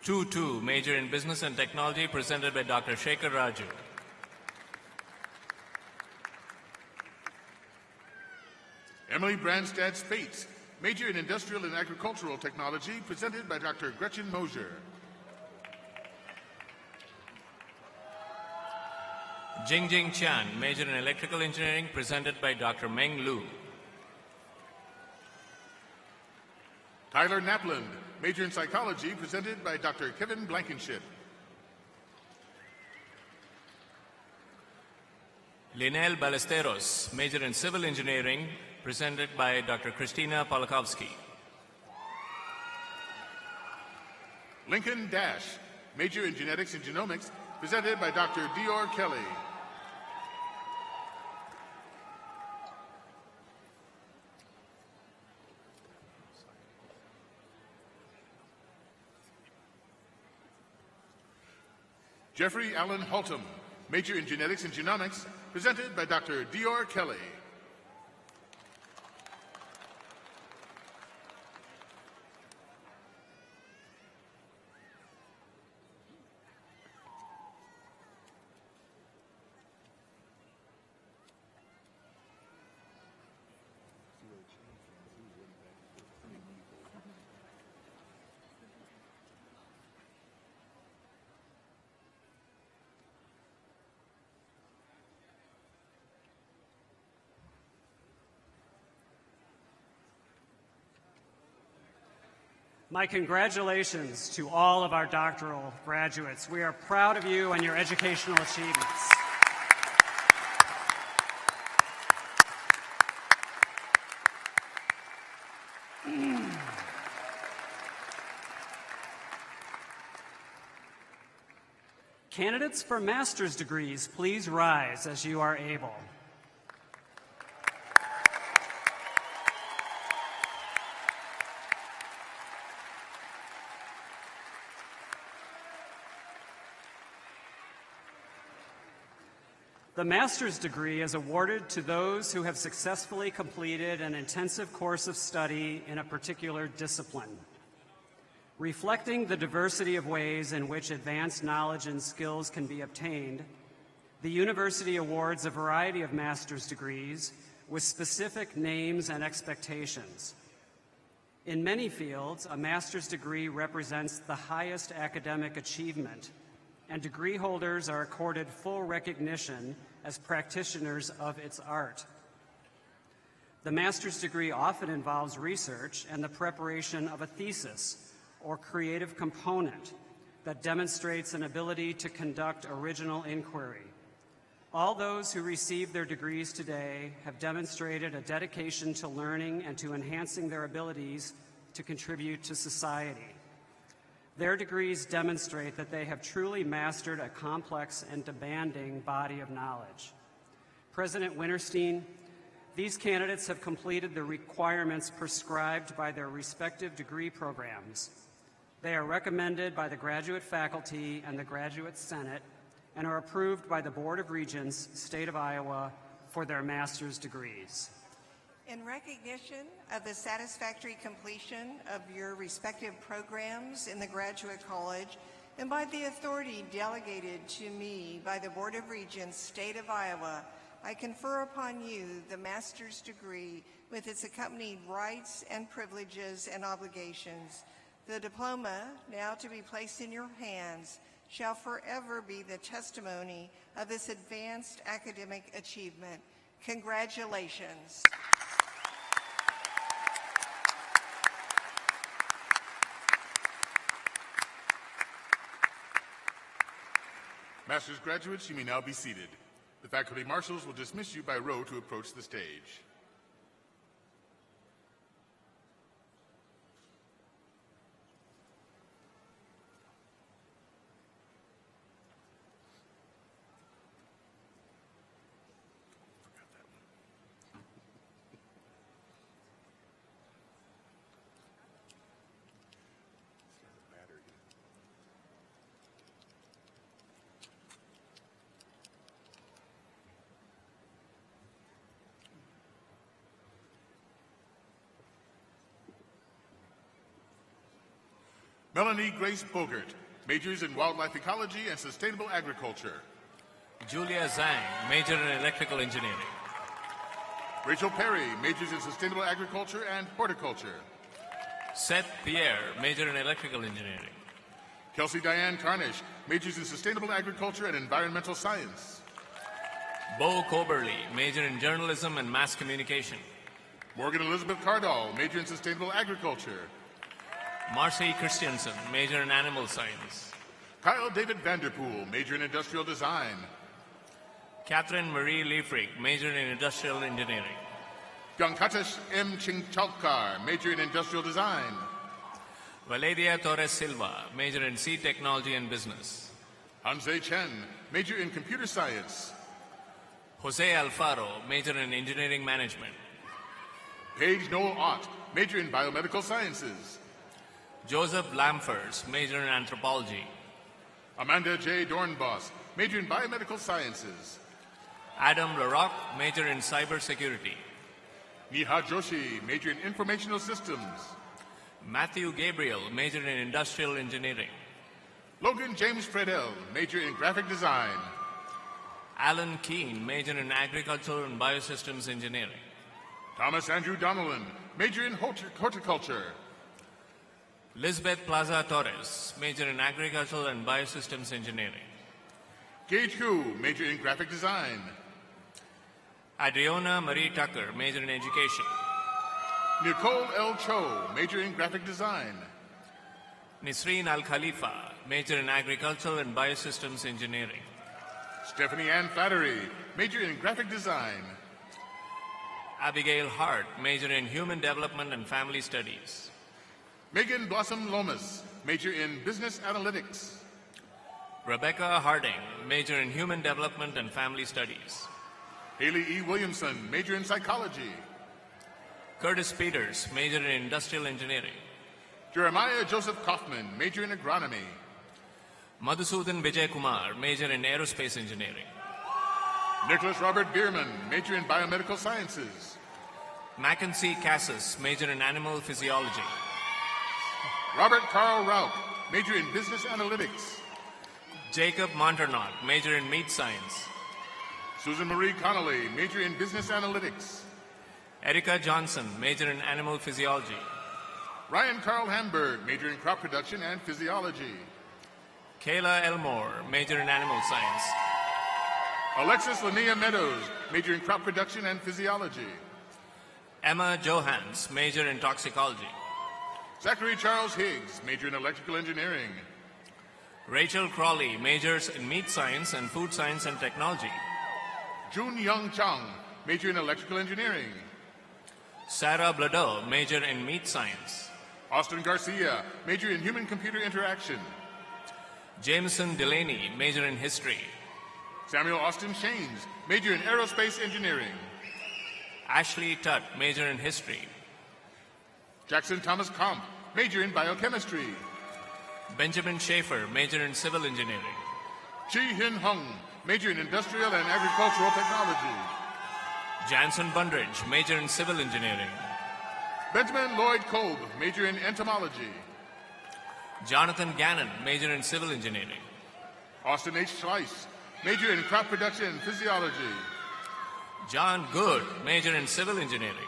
Speaker 6: 2-2, major in Business and Technology, presented by Dr. Shekhar Raju.
Speaker 3: Emily Brandstad Spates, major in Industrial and Agricultural Technology, presented by Dr. Gretchen Mosier.
Speaker 6: Jingjing Chan, major in Electrical Engineering, presented by Dr. Meng Lu.
Speaker 3: Tyler Napland, major in Psychology, presented by Dr. Kevin Blankenship.
Speaker 6: Linel Ballesteros, major in Civil Engineering, presented by Dr. Christina Polakovsky.
Speaker 3: Lincoln Dash, major in Genetics and Genomics, presented by Dr. Dior Kelly. Jeffrey Allen Haltom, major in Genetics and Genomics, presented by Dr. Dior Kelly.
Speaker 5: My congratulations to all of our doctoral graduates. We are proud of you and your educational achievements. Candidates for master's degrees, please rise as you are able. The master's degree is awarded to those who have successfully completed an intensive course of study in a particular discipline. Reflecting the diversity of ways in which advanced knowledge and skills can be obtained, the university awards a variety of master's degrees with specific names and expectations. In many fields, a master's degree represents the highest academic achievement, and degree holders are accorded full recognition as practitioners of its art. The master's degree often involves research and the preparation of a thesis or creative component that demonstrates an ability to conduct original inquiry. All those who receive their degrees today have demonstrated a dedication to learning and to enhancing their abilities to contribute to society. Their degrees demonstrate that they have truly mastered a complex and demanding body of knowledge. President Winterstein, these candidates have completed the requirements prescribed by their respective degree programs. They are recommended by the graduate faculty and the graduate senate and are approved by the Board of Regents, State of Iowa, for their master's degrees.
Speaker 1: In recognition of the satisfactory completion of your respective programs in the Graduate College and by the authority delegated to me by the Board of Regents, State of Iowa, I confer upon you the master's degree with its accompanied rights and privileges and obligations. The diploma, now to be placed in your hands, shall forever be the testimony of this advanced academic achievement. Congratulations.
Speaker 3: Master's graduates, you may now be seated. The faculty marshals will dismiss you by row to approach the stage. Melanie Grace Bogert, majors in wildlife ecology and sustainable agriculture.
Speaker 6: Julia Zhang, major in electrical engineering.
Speaker 3: Rachel Perry, majors in sustainable agriculture and horticulture.
Speaker 6: Seth Pierre, major in electrical engineering.
Speaker 3: Kelsey Diane Carnish, majors in sustainable agriculture and environmental science.
Speaker 6: Bo Coberly, major in journalism and mass communication.
Speaker 3: Morgan Elizabeth Cardall, major in sustainable agriculture.
Speaker 6: Marcy Christiansen, major in animal science.
Speaker 3: Kyle David Vanderpool, major in industrial design.
Speaker 6: Catherine Marie Leifrig, major in industrial engineering.
Speaker 3: Gankatash M. Chingchalkar, major in industrial design.
Speaker 6: Valeria Torres Silva, major in seed technology and business.
Speaker 3: Hanze Chen, major in computer science.
Speaker 6: Jose Alfaro, major in engineering management.
Speaker 3: Paige Noel Ott, major in biomedical sciences.
Speaker 6: Joseph Lamfers, major in anthropology.
Speaker 3: Amanda J. Dornbos, major in biomedical sciences.
Speaker 6: Adam Laroque, major in cybersecurity.
Speaker 3: Neha Joshi, major in informational systems.
Speaker 6: Matthew Gabriel, major in industrial engineering.
Speaker 3: Logan James Fredell, major in graphic design.
Speaker 6: Alan Keene, major in agriculture and biosystems engineering.
Speaker 3: Thomas Andrew Donnellan, major in horticulture.
Speaker 6: Lisbeth Plaza Torres, major in agriculture and biosystems engineering.
Speaker 3: Gage Hu, major in graphic design.
Speaker 6: Adriana Marie Tucker, major in education.
Speaker 3: Nicole L. Cho, major in graphic design.
Speaker 6: Nisreen Al Khalifa, major in agriculture and biosystems engineering.
Speaker 3: Stephanie Ann Flattery, major in graphic design.
Speaker 6: Abigail Hart, major in human development and family studies.
Speaker 3: Megan Blossom Lomas, major in business analytics.
Speaker 6: Rebecca Harding, major in human development and family studies.
Speaker 3: Haley E. Williamson, major in psychology.
Speaker 6: Curtis Peters, major in industrial engineering.
Speaker 3: Jeremiah Joseph Kaufman, major in agronomy.
Speaker 6: Madhusudan Vijay Kumar, major in aerospace engineering.
Speaker 3: Nicholas Robert Bierman, major in biomedical sciences.
Speaker 6: Mackenzie Cassis, major in animal physiology.
Speaker 3: Robert Carl Rauch, major in business analytics.
Speaker 6: Jacob Monternaut, major in meat science.
Speaker 3: Susan Marie Connolly, major in business analytics.
Speaker 6: Erica Johnson, major in animal physiology.
Speaker 3: Ryan Carl Hamburg, major in crop production and physiology.
Speaker 6: Kayla Elmore, major in animal science.
Speaker 3: Alexis Linnea Meadows, major in crop production and physiology.
Speaker 6: Emma Johans, major in toxicology.
Speaker 3: Zachary Charles Higgs, major in electrical engineering.
Speaker 6: Rachel Crawley, majors in meat science and food science and technology.
Speaker 3: Jun Young Chang, major in electrical engineering.
Speaker 6: Sarah Bladeau, major in meat science.
Speaker 3: Austin Garcia, major in human-computer interaction.
Speaker 6: Jameson Delaney, major in history.
Speaker 3: Samuel Austin Shanes, major in aerospace engineering.
Speaker 6: Ashley Tutt, major in history.
Speaker 3: Jackson Thomas Comp, major in biochemistry.
Speaker 6: Benjamin Schaefer, major in civil engineering.
Speaker 3: Chi Hin Hung, major in industrial and agricultural technology.
Speaker 6: Jansen Bundridge, major in civil engineering.
Speaker 3: Benjamin Lloyd Kolb, major in entomology.
Speaker 6: Jonathan Gannon, major in civil engineering.
Speaker 3: Austin H. Schleiss, major in crop production and physiology.
Speaker 6: John Good, major in civil engineering.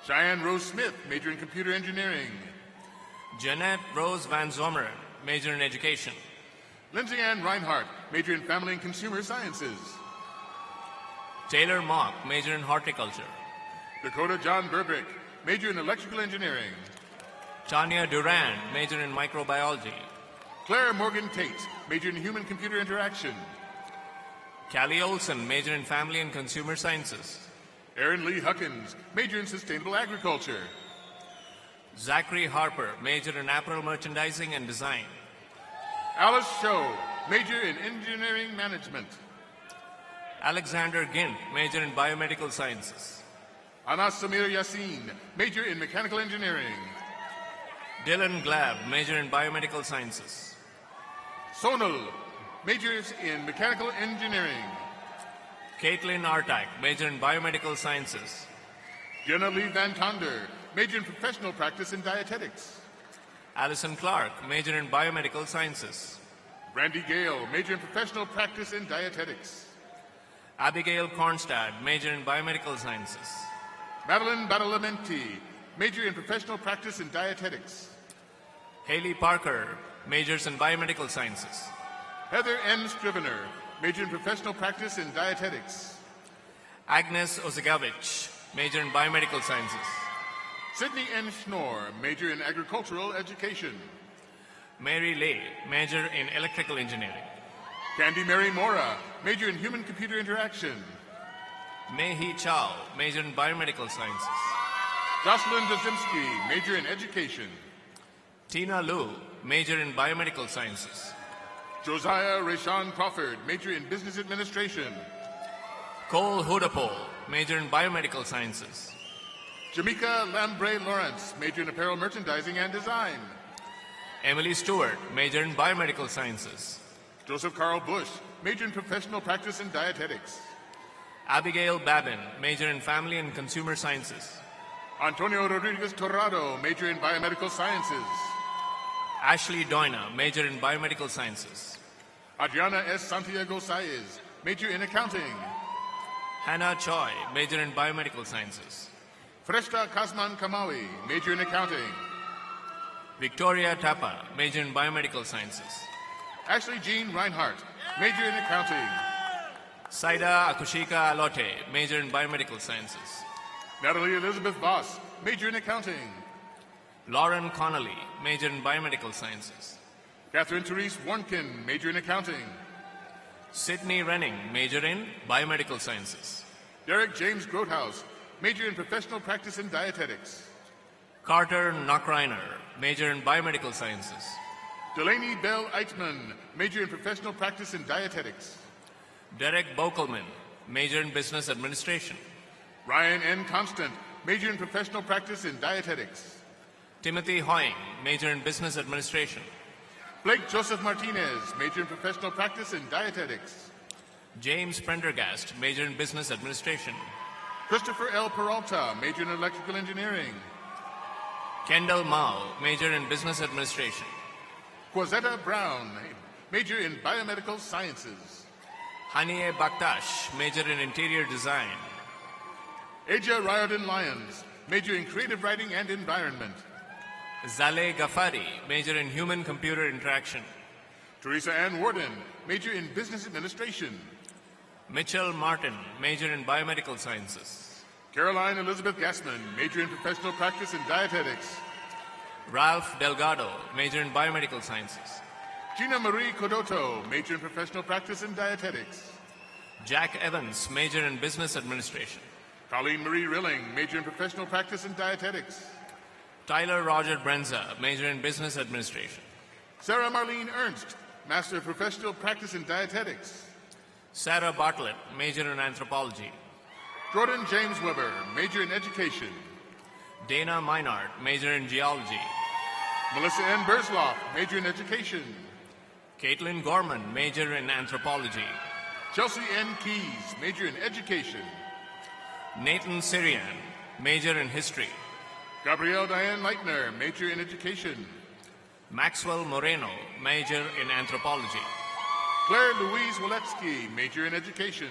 Speaker 3: Cheyenne Rose Smith, major in computer engineering.
Speaker 6: Jeanette Rose Van Zomeren, major in education.
Speaker 3: Lindsay Ann Reinhardt, major in family and consumer sciences.
Speaker 6: Taylor Mock, major in horticulture.
Speaker 3: Dakota John Burbrick, major in electrical engineering.
Speaker 6: Tanya Duran, major in microbiology.
Speaker 3: Claire Morgan Tate, major in human-computer interaction.
Speaker 6: Callie Olson, major in family and consumer sciences.
Speaker 3: Aaron Lee Huckins, major in sustainable agriculture.
Speaker 6: Zachary Harper, major in apparel merchandising and design.
Speaker 3: Alice Show, major in engineering management.
Speaker 6: Alexander Gint, major in biomedical sciences.
Speaker 3: Anas Samir Yassin, major in mechanical engineering.
Speaker 6: Dylan Glab, major in biomedical sciences.
Speaker 3: Sonal, majors in mechanical engineering.
Speaker 6: Caitlin Artak, major in biomedical sciences.
Speaker 3: Jenna Lee Van Tonder, major in professional practice in dietetics.
Speaker 6: Alison Clark, major in biomedical sciences.
Speaker 3: Brandy Gale, major in professional practice in dietetics.
Speaker 6: Abigail Kornstad, major in biomedical sciences.
Speaker 3: Madeline Badalamenti, major in professional practice in dietetics.
Speaker 6: Haley Parker, majors in biomedical sciences.
Speaker 3: Heather N. Scrivener, major in professional practice in dietetics.
Speaker 6: Agnes Osegovich, major in biomedical sciences.
Speaker 3: Sydney N. Schnorr, major in agricultural education.
Speaker 6: Mary Lay, major in electrical engineering.
Speaker 3: Candy Mary Mora, major in human-computer interaction.
Speaker 6: Mei-Hee Chow, major in biomedical sciences.
Speaker 3: Jocelyn Dozimski, major in education.
Speaker 6: Tina Liu, major in biomedical sciences.
Speaker 3: Josiah Rashawn Crawford, major in business administration.
Speaker 6: Cole Hudapole, major in biomedical sciences.
Speaker 3: Jamaica Lambre Lawrence, major in apparel merchandising and design.
Speaker 6: Emily Stewart, major in biomedical sciences.
Speaker 3: Joseph Carl Bush, major in professional practice in dietetics.
Speaker 6: Abigail Babin, major in family and consumer sciences.
Speaker 3: Antonio Rodriguez Torrado, major in biomedical sciences.
Speaker 6: Ashley Doina, major in biomedical sciences.
Speaker 3: Adriana S. Santiago Saez, major in accounting.
Speaker 6: Hannah Choi, major in biomedical sciences.
Speaker 3: Freshta Kasman Kamawi, major in accounting.
Speaker 6: Victoria Tapa, major in biomedical sciences.
Speaker 3: Ashley Jean Reinhardt, major in accounting.
Speaker 6: Saida Akushika Alote, major in biomedical sciences.
Speaker 3: Natalie Elizabeth Voss, major in accounting.
Speaker 6: Lauren Connolly, major in biomedical sciences.
Speaker 3: Catherine Therese Warnkin, major in accounting.
Speaker 6: Sydney Renning, major in biomedical sciences.
Speaker 3: Derek James Grothaus, major in professional practice in dietetics.
Speaker 6: Carter Knockreiner, major in biomedical sciences.
Speaker 3: Delaney Bell Eitman, major in professional practice in dietetics.
Speaker 6: Derek Bokelman, major in business administration.
Speaker 3: Ryan N. Constant, major in professional practice in dietetics.
Speaker 6: Timothy Hoying, major in business administration.
Speaker 3: Blake Joseph Martinez, major in professional practice in dietetics.
Speaker 6: James Prendergast, major in business administration.
Speaker 3: Christopher L. Peralta, major in electrical engineering.
Speaker 6: Kendall Mao, major in business administration.
Speaker 3: Quazetta Brown, major in biomedical sciences.
Speaker 6: Haniye Bakhtash, major in interior design.
Speaker 3: Aja Riordan Lyons, major in creative writing and environment.
Speaker 6: Zaleh Ghaffari, major in human-computer interaction.
Speaker 3: Teresa Ann Warden, major in business administration.
Speaker 6: Mitchell Martin, major in biomedical sciences.
Speaker 3: Caroline Elizabeth Gassman, major in professional practice in dietetics.
Speaker 6: Ralph Delgado, major in biomedical sciences.
Speaker 3: Gina Marie Codotto, major in professional practice in dietetics.
Speaker 6: Jack Evans, major in business administration.
Speaker 3: Colleen Marie Rilling, major in professional practice in dietetics.
Speaker 6: Tyler Roger Brenza, major in business administration.
Speaker 3: Sarah Marlene Ernst, master of professional practice in dietetics.
Speaker 6: Sarah Bartlett, major in anthropology.
Speaker 3: Jordan James Weber, major in education.
Speaker 6: Dana Meinhardt, major in geology.
Speaker 3: Melissa N. Bursloff, major in education.
Speaker 6: Caitlin Gorman, major in anthropology.
Speaker 3: Chelsea N. Keys, major in education.
Speaker 6: Nathan Sirian, major in history.
Speaker 3: Gabrielle Diane Leitner, major in education.
Speaker 6: Maxwell Moreno, major in anthropology.
Speaker 3: Claire Louise Waletsky, major in education.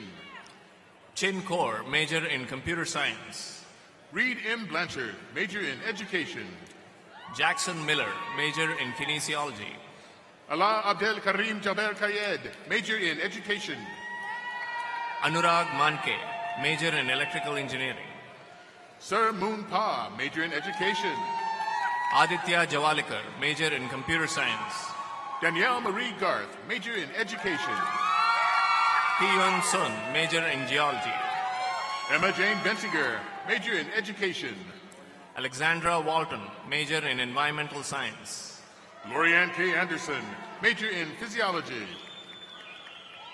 Speaker 6: Chin Kaur, major in computer science.
Speaker 3: Reed M. Blanchard, major in education.
Speaker 6: Jackson Miller, major in kinesiology.
Speaker 3: Allah Abdel Karim Jaber Kayed, major in education.
Speaker 6: Anurag Manke, major in electrical engineering.
Speaker 3: Sir Moon Pa, major in education.
Speaker 6: Aditya Jawalikar, major in computer science.
Speaker 3: Danielle Marie Garth, major in education.
Speaker 6: Hyun Sun, major in geology.
Speaker 3: Emma Jane Bensinger, major in education.
Speaker 6: Alexandra Walton, major in environmental science.
Speaker 3: Lorianne K. Anderson, major in physiology.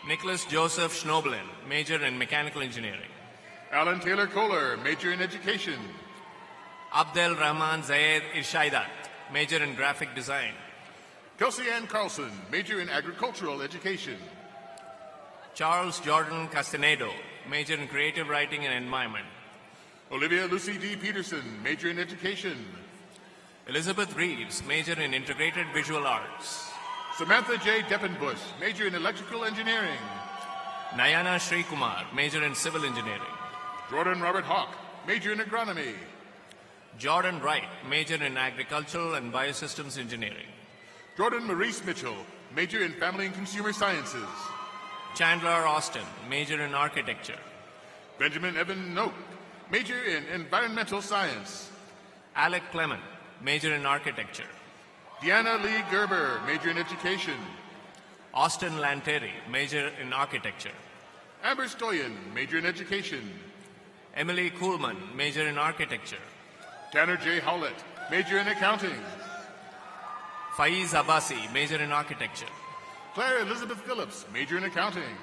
Speaker 6: Nicholas Joseph Schnoblin, major in mechanical engineering.
Speaker 3: Alan Taylor Kohler, major in education.
Speaker 6: Abdel Rahman Zayed Irshaidat, major in graphic design.
Speaker 3: Kelsey Ann Carlson, major in agricultural education.
Speaker 6: Charles Jordan Castanedo, major in creative writing and environment.
Speaker 3: Olivia Lucy D. Peterson, major in education.
Speaker 6: Elizabeth Reeves, major in integrated visual arts.
Speaker 3: Samantha J. Deppenbush, major in electrical engineering.
Speaker 6: Nayana Srikumar, major in civil engineering.
Speaker 3: Jordan Robert Hawk, major in agronomy.
Speaker 6: Jordan Wright, major in agricultural and biosystems engineering.
Speaker 3: Jordan Maurice Mitchell, major in family and consumer sciences.
Speaker 6: Chandler Austin, major in architecture.
Speaker 3: Benjamin Evan Noak, major in environmental science.
Speaker 6: Alec Clement, major in architecture.
Speaker 3: Deanna Lee Gerber, major in education.
Speaker 6: Austin Lanteri, major in architecture.
Speaker 3: Amber Stoyan, major in education.
Speaker 6: Emily Kuhlman, major in architecture.
Speaker 3: Tanner J. Howlett, major in accounting.
Speaker 6: Faiz Abbasi, major in architecture.
Speaker 3: Claire Elizabeth Phillips, major in accounting.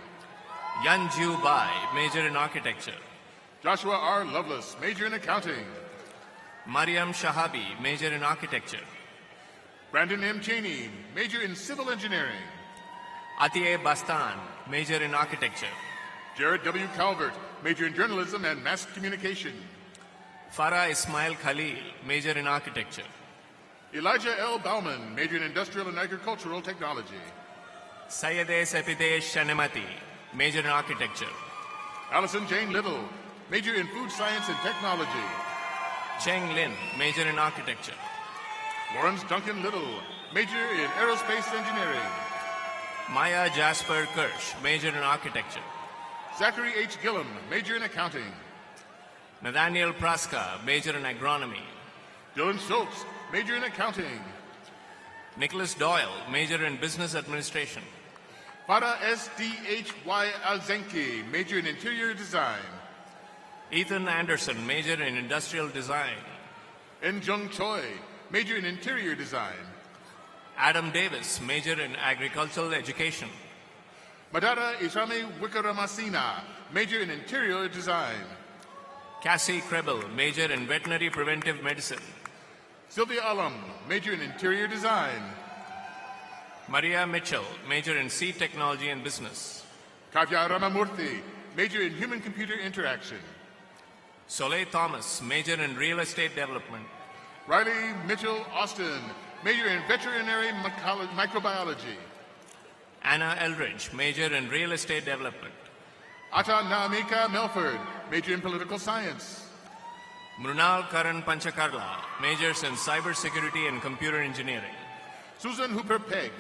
Speaker 6: Yanju Bai, major in architecture.
Speaker 3: Joshua R. Lovelace, major in accounting.
Speaker 6: Mariam Shahabi, major in architecture.
Speaker 3: Brandon M. Cheney, major in civil engineering.
Speaker 6: Atiye Bastan, major in architecture.
Speaker 3: Jared W. Calvert, major in journalism and mass communication.
Speaker 6: Farah Ismail Khalil, major in architecture.
Speaker 3: Elijah L. Bauman, major in industrial and agricultural technology.
Speaker 6: Sayede Sepide Shanemati, major in architecture.
Speaker 3: Allison Jane Little, major in food science and technology.
Speaker 6: Cheng Lin, major in architecture.
Speaker 3: Lawrence Duncan Little, major in aerospace engineering.
Speaker 6: Maya Jasper Kirsch, major in architecture.
Speaker 3: Zachary H. Gillum, major in accounting.
Speaker 6: Nathaniel Praska, major in agronomy.
Speaker 3: Dylan Schultz, major in accounting.
Speaker 6: Nicholas Doyle, major in business administration.
Speaker 3: Farah S. D. H. Y. Alzenki, major in interior design.
Speaker 6: Ethan Anderson, major in industrial design.
Speaker 3: En Jung Choi, major in interior design.
Speaker 6: Adam Davis, major in agricultural education.
Speaker 3: Madara Ishami Wickramasina, major in interior design.
Speaker 6: Cassie Krebel, major in veterinary preventive medicine.
Speaker 3: Sylvia Alum, major in interior design.
Speaker 6: Maria Mitchell, major in seed technology and business.
Speaker 3: Kavya Ramamurthy, major in human-computer interaction.
Speaker 6: Soleil Thomas, major in real estate development.
Speaker 3: Riley Mitchell Austin, major in veterinary microbiology.
Speaker 6: Anna Eldridge, major in real estate development.
Speaker 3: Ata Naamika Melford, major in political science.
Speaker 6: Mrunal Karan Panchakarla, majors in cybersecurity and computer engineering.
Speaker 3: Susan Hooper Pegg,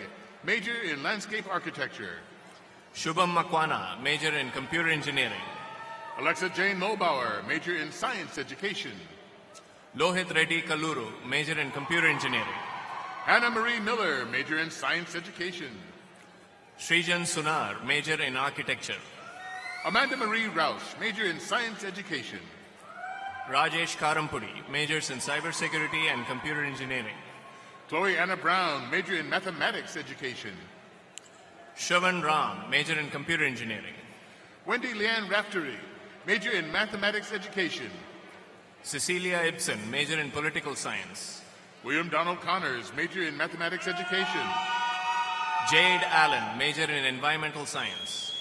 Speaker 3: major in landscape architecture.
Speaker 6: Shubham Makwana, major in computer engineering.
Speaker 3: Alexa Jane Mulbauer, major in science education.
Speaker 6: Lohit Reddy Kaluru, major in computer engineering.
Speaker 3: Hannah Marie Miller, major in science education.
Speaker 6: Srijan Sunar, major in architecture.
Speaker 3: Amanda Marie Rausch, major in science education.
Speaker 6: Rajesh Karampudi, majors in cybersecurity and computer engineering.
Speaker 3: Chloe Anna Brown, major in mathematics education.
Speaker 6: Shravan Ram, major in computer engineering.
Speaker 3: Wendy Leanne Raftery, major in mathematics education.
Speaker 6: Cecilia Ibsen, major in political science.
Speaker 3: William Donald Connors, major in mathematics education.
Speaker 6: Jade Allen, major in environmental science.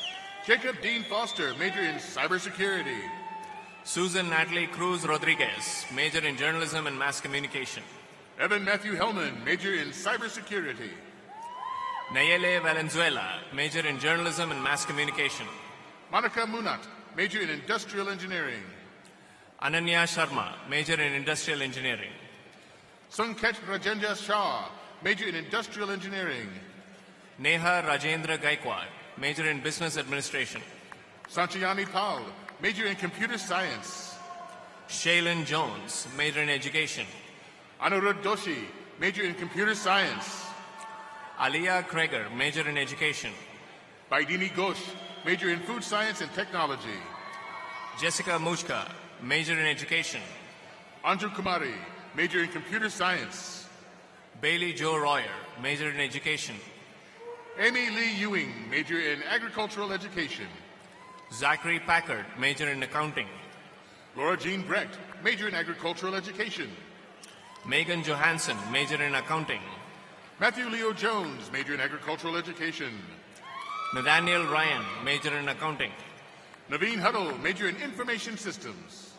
Speaker 3: Jacob Dean Foster, major in cybersecurity.
Speaker 6: Susan Natalie Cruz Rodriguez, major in journalism and mass communication.
Speaker 3: Evan Matthew Hellman, major in cybersecurity.
Speaker 6: Nayeli Valenzuela, major in journalism and mass communication.
Speaker 3: Monica Munat, major in industrial engineering.
Speaker 6: Ananya Sharma, major in industrial engineering.
Speaker 3: Sanket Rajendra Shah, major in industrial engineering.
Speaker 6: Neha Rajendra Gaikwad, major in business administration.
Speaker 3: Sanchayani Pal, major in computer science.
Speaker 6: Shaylin Jones, major in education.
Speaker 3: Anirudh Doshi, major in computer science.
Speaker 6: Aliyah Kreger, major in education.
Speaker 3: Baidini Ghosh, major in food science and technology.
Speaker 6: Jessica Muchka, major in education.
Speaker 3: Anju Kumari, major in computer science.
Speaker 6: Bailey Joe Royer, major in education.
Speaker 3: Amy Lee Ewing, major in agricultural education.
Speaker 6: Zachary Packard, major in accounting.
Speaker 3: Laura Jean Brecht, major in agricultural education.
Speaker 6: Megan Johansson, major in accounting.
Speaker 3: Matthew Leo Jones, major in agricultural education.
Speaker 6: Nathaniel Ryan, major in accounting.
Speaker 3: Naveen Huddle, major in information systems.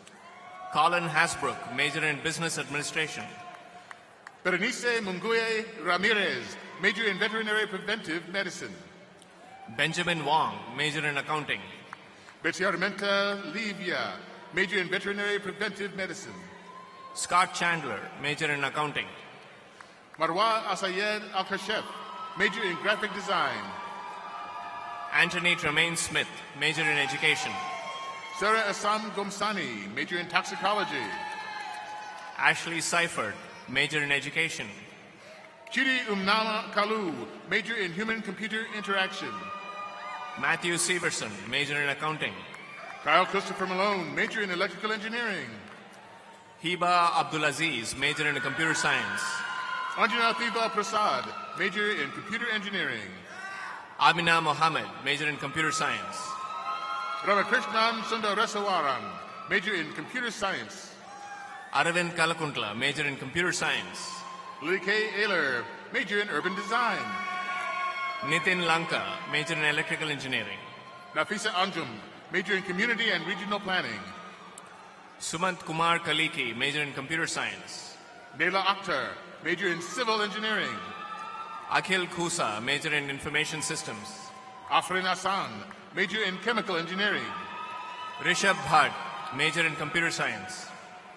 Speaker 6: Colin Hasbrook, major in business administration.
Speaker 3: Berenice Munguye Ramirez, major in veterinary preventive medicine.
Speaker 6: Benjamin Wong, major in accounting.
Speaker 3: Betsy Armenta Livia, major in veterinary preventive medicine.
Speaker 6: Scott Chandler, major in accounting.
Speaker 3: Marwa Asayed Al-Kashef, major in graphic design.
Speaker 6: Anthony Tremaine Smith, major in education.
Speaker 3: Sarah Assam Gomsani, major in toxicology.
Speaker 6: Ashley Seifert, major in education.
Speaker 3: Chidi Umnama Kalu, major in human-computer interaction.
Speaker 6: Matthew Severson, major in accounting.
Speaker 3: Kyle Christopher Malone, major in electrical engineering.
Speaker 6: Hiba Abdulaziz, major in computer science.
Speaker 3: Anjana Thiba Prasad, major in computer engineering.
Speaker 6: Amina Mohammed, major in computer science.
Speaker 3: Ramakrishnan Sundaresawaran, major in computer science.
Speaker 6: Aravind Kalakuntla, major in computer science.
Speaker 3: Lily K. Ayler, major in urban design.
Speaker 6: Nitin Lanka, major in electrical engineering.
Speaker 3: Nafisa Anjum, major in community and regional planning.
Speaker 6: Sumant Kumar Kaliki, major in computer science.
Speaker 3: Nela Akhtar, major in civil engineering.
Speaker 6: Akhil Kusa, major in information systems.
Speaker 3: Afrin Hassan, major in chemical engineering.
Speaker 6: Rishabh Bhatt, major in computer science.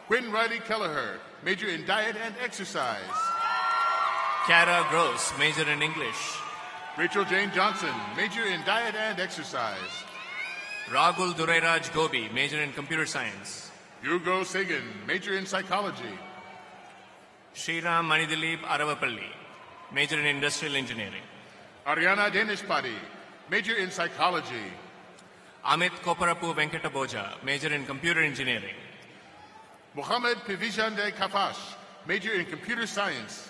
Speaker 3: Quinn Riley Kelleher, major in diet and exercise.
Speaker 6: Kara Gross, major in English.
Speaker 3: Rachel Jane Johnson, major in diet and exercise.
Speaker 6: Rahul Dureraj Gobi, major in computer science.
Speaker 3: Hugo Sagan, major in psychology.
Speaker 6: Sriram Manidilip Aravapalli, major in industrial engineering.
Speaker 3: Ariana Denishpadi, major in psychology.
Speaker 6: Amit Koparapu Venkataboja, major in computer engineering.
Speaker 3: Mohammed Pivijande Kapash, major in computer science.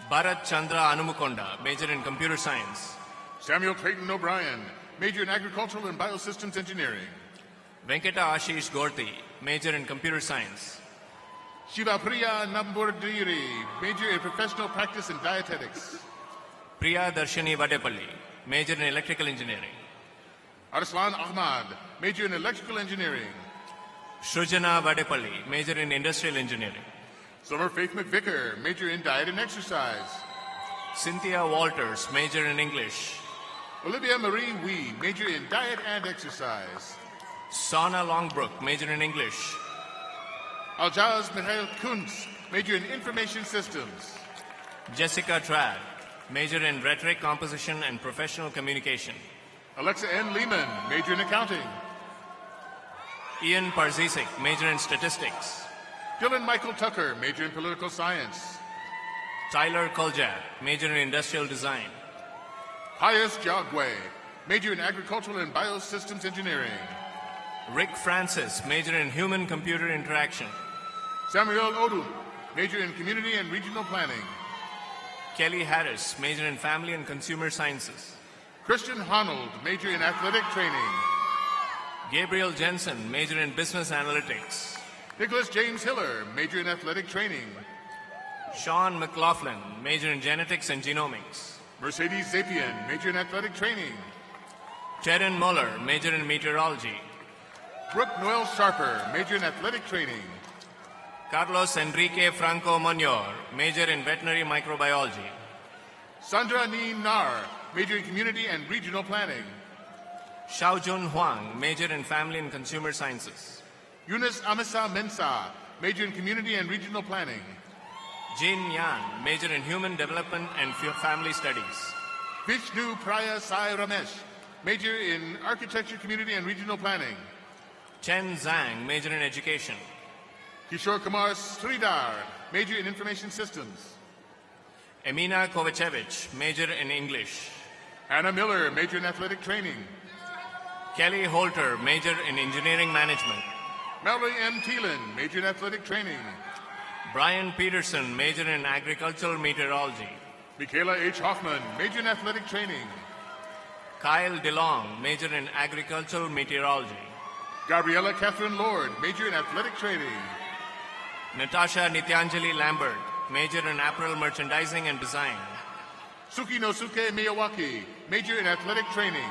Speaker 6: Bharat Chandra Anumukonda, major in computer science.
Speaker 3: Samuel Clayton O'Brien, major in agricultural and biosystems engineering.
Speaker 6: Venkata Ashish Gorti, major in computer science.
Speaker 3: Shiva Priya Namburdiri, major in professional practice and dietetics.
Speaker 6: Priya Darshani Vadepalli, major in electrical engineering.
Speaker 3: Arslan Ahmad, major in electrical engineering.
Speaker 6: Shrujana Vadepalli, major in industrial engineering.
Speaker 3: Summer Faith McVicker, major in diet and exercise.
Speaker 6: Cynthia Walters, major in English.
Speaker 3: Olivia Marie Wee, major in diet and exercise.
Speaker 6: Sana Longbrook, major in English.
Speaker 3: Aljaz Mikhail Kuntz, major in information systems.
Speaker 6: Jessica Trad, major in rhetoric, composition, and professional communication.
Speaker 3: Alexa N. Lehman, major in accounting.
Speaker 6: Ian Parzisik, major in statistics.
Speaker 3: Dylan Michael Tucker, major in political science.
Speaker 6: Tyler Koljak, major in industrial design.
Speaker 3: Pius Jagwe, major in agricultural and biosystems engineering.
Speaker 6: Rick Francis, major in human-computer interaction.
Speaker 3: Samuel Odum, major in community and regional planning.
Speaker 6: Kelly Harris, major in family and consumer sciences.
Speaker 3: Christian Honold, major in athletic training.
Speaker 6: Gabriel Jensen, major in business analytics.
Speaker 3: Nicholas James Hiller, major in athletic training.
Speaker 6: Sean McLaughlin, major in genetics and genomics.
Speaker 3: Mercedes Zapien, major in athletic training.
Speaker 6: Terran Muller, major in meteorology.
Speaker 3: Brooke Noel Sharper, major in athletic training.
Speaker 6: Carlos Enrique Franco Monyor, major in veterinary microbiology.
Speaker 3: Sandra Neen Nar, major in community and regional planning.
Speaker 6: Xiaojun Huang, major in family and consumer sciences.
Speaker 3: Yunus Amisa Mensah, major in community and regional planning.
Speaker 6: Jin Yan, major in human development and family studies.
Speaker 3: Vishnu Praya Sai Ramesh, major in architecture, community and regional planning.
Speaker 6: Chen Zhang, major in education.
Speaker 3: Kishore Kumar Sridhar, major in information systems.
Speaker 6: Emina Kovacevic, major in English.
Speaker 3: Hannah Miller, major in athletic training.
Speaker 6: Kelly Holter, major in engineering management.
Speaker 3: Mallory M. Thielen, major in athletic training.
Speaker 6: Brian Peterson, major in agricultural meteorology.
Speaker 3: Michaela H. Hoffman, major in athletic training.
Speaker 6: Kyle DeLong, major in agricultural meteorology.
Speaker 3: Gabriella Catherine Lord, major in athletic training.
Speaker 6: Natasha Nityanjali Lambert, major in apparel merchandising and design.
Speaker 3: Suki Nosuke Miyawaki, major in athletic training.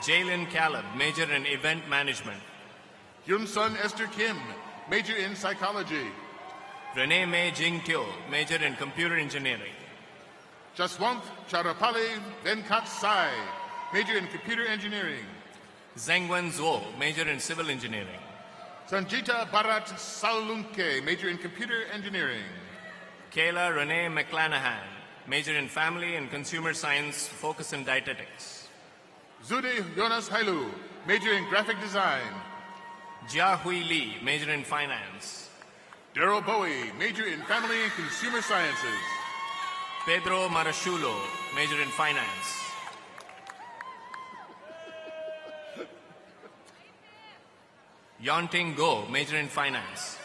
Speaker 6: Jalen Caleb, major in event management.
Speaker 3: Yun Sun Esther Kim, major in psychology.
Speaker 6: Renee May Jing Teo, major in computer engineering.
Speaker 3: Jaswant Charapale Venkat Sai, major in computer engineering.
Speaker 6: Zhengwen Zhuo, major in civil engineering.
Speaker 3: Sanjita Bharat Salunke, major in computer engineering.
Speaker 6: Kayla Renee McClanahan, major in family and consumer science, focus in dietetics.
Speaker 3: Zude Jonas Hailu, major in graphic design.
Speaker 6: Jia Hui Lee, major in finance.
Speaker 3: Daryl Bowie, major in family and consumer sciences.
Speaker 6: Pedro Marashulo, major in finance. Yonting Go, major in finance.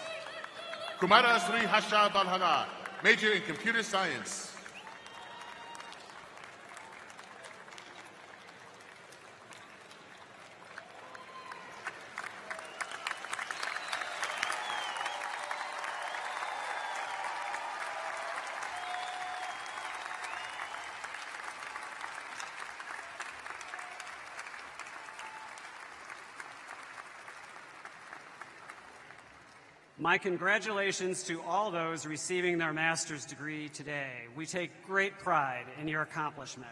Speaker 3: Kumara Sri Hasha Balhana, major in computer science.
Speaker 5: My congratulations to all those receiving their master's degree today. We take great pride in your accomplishment.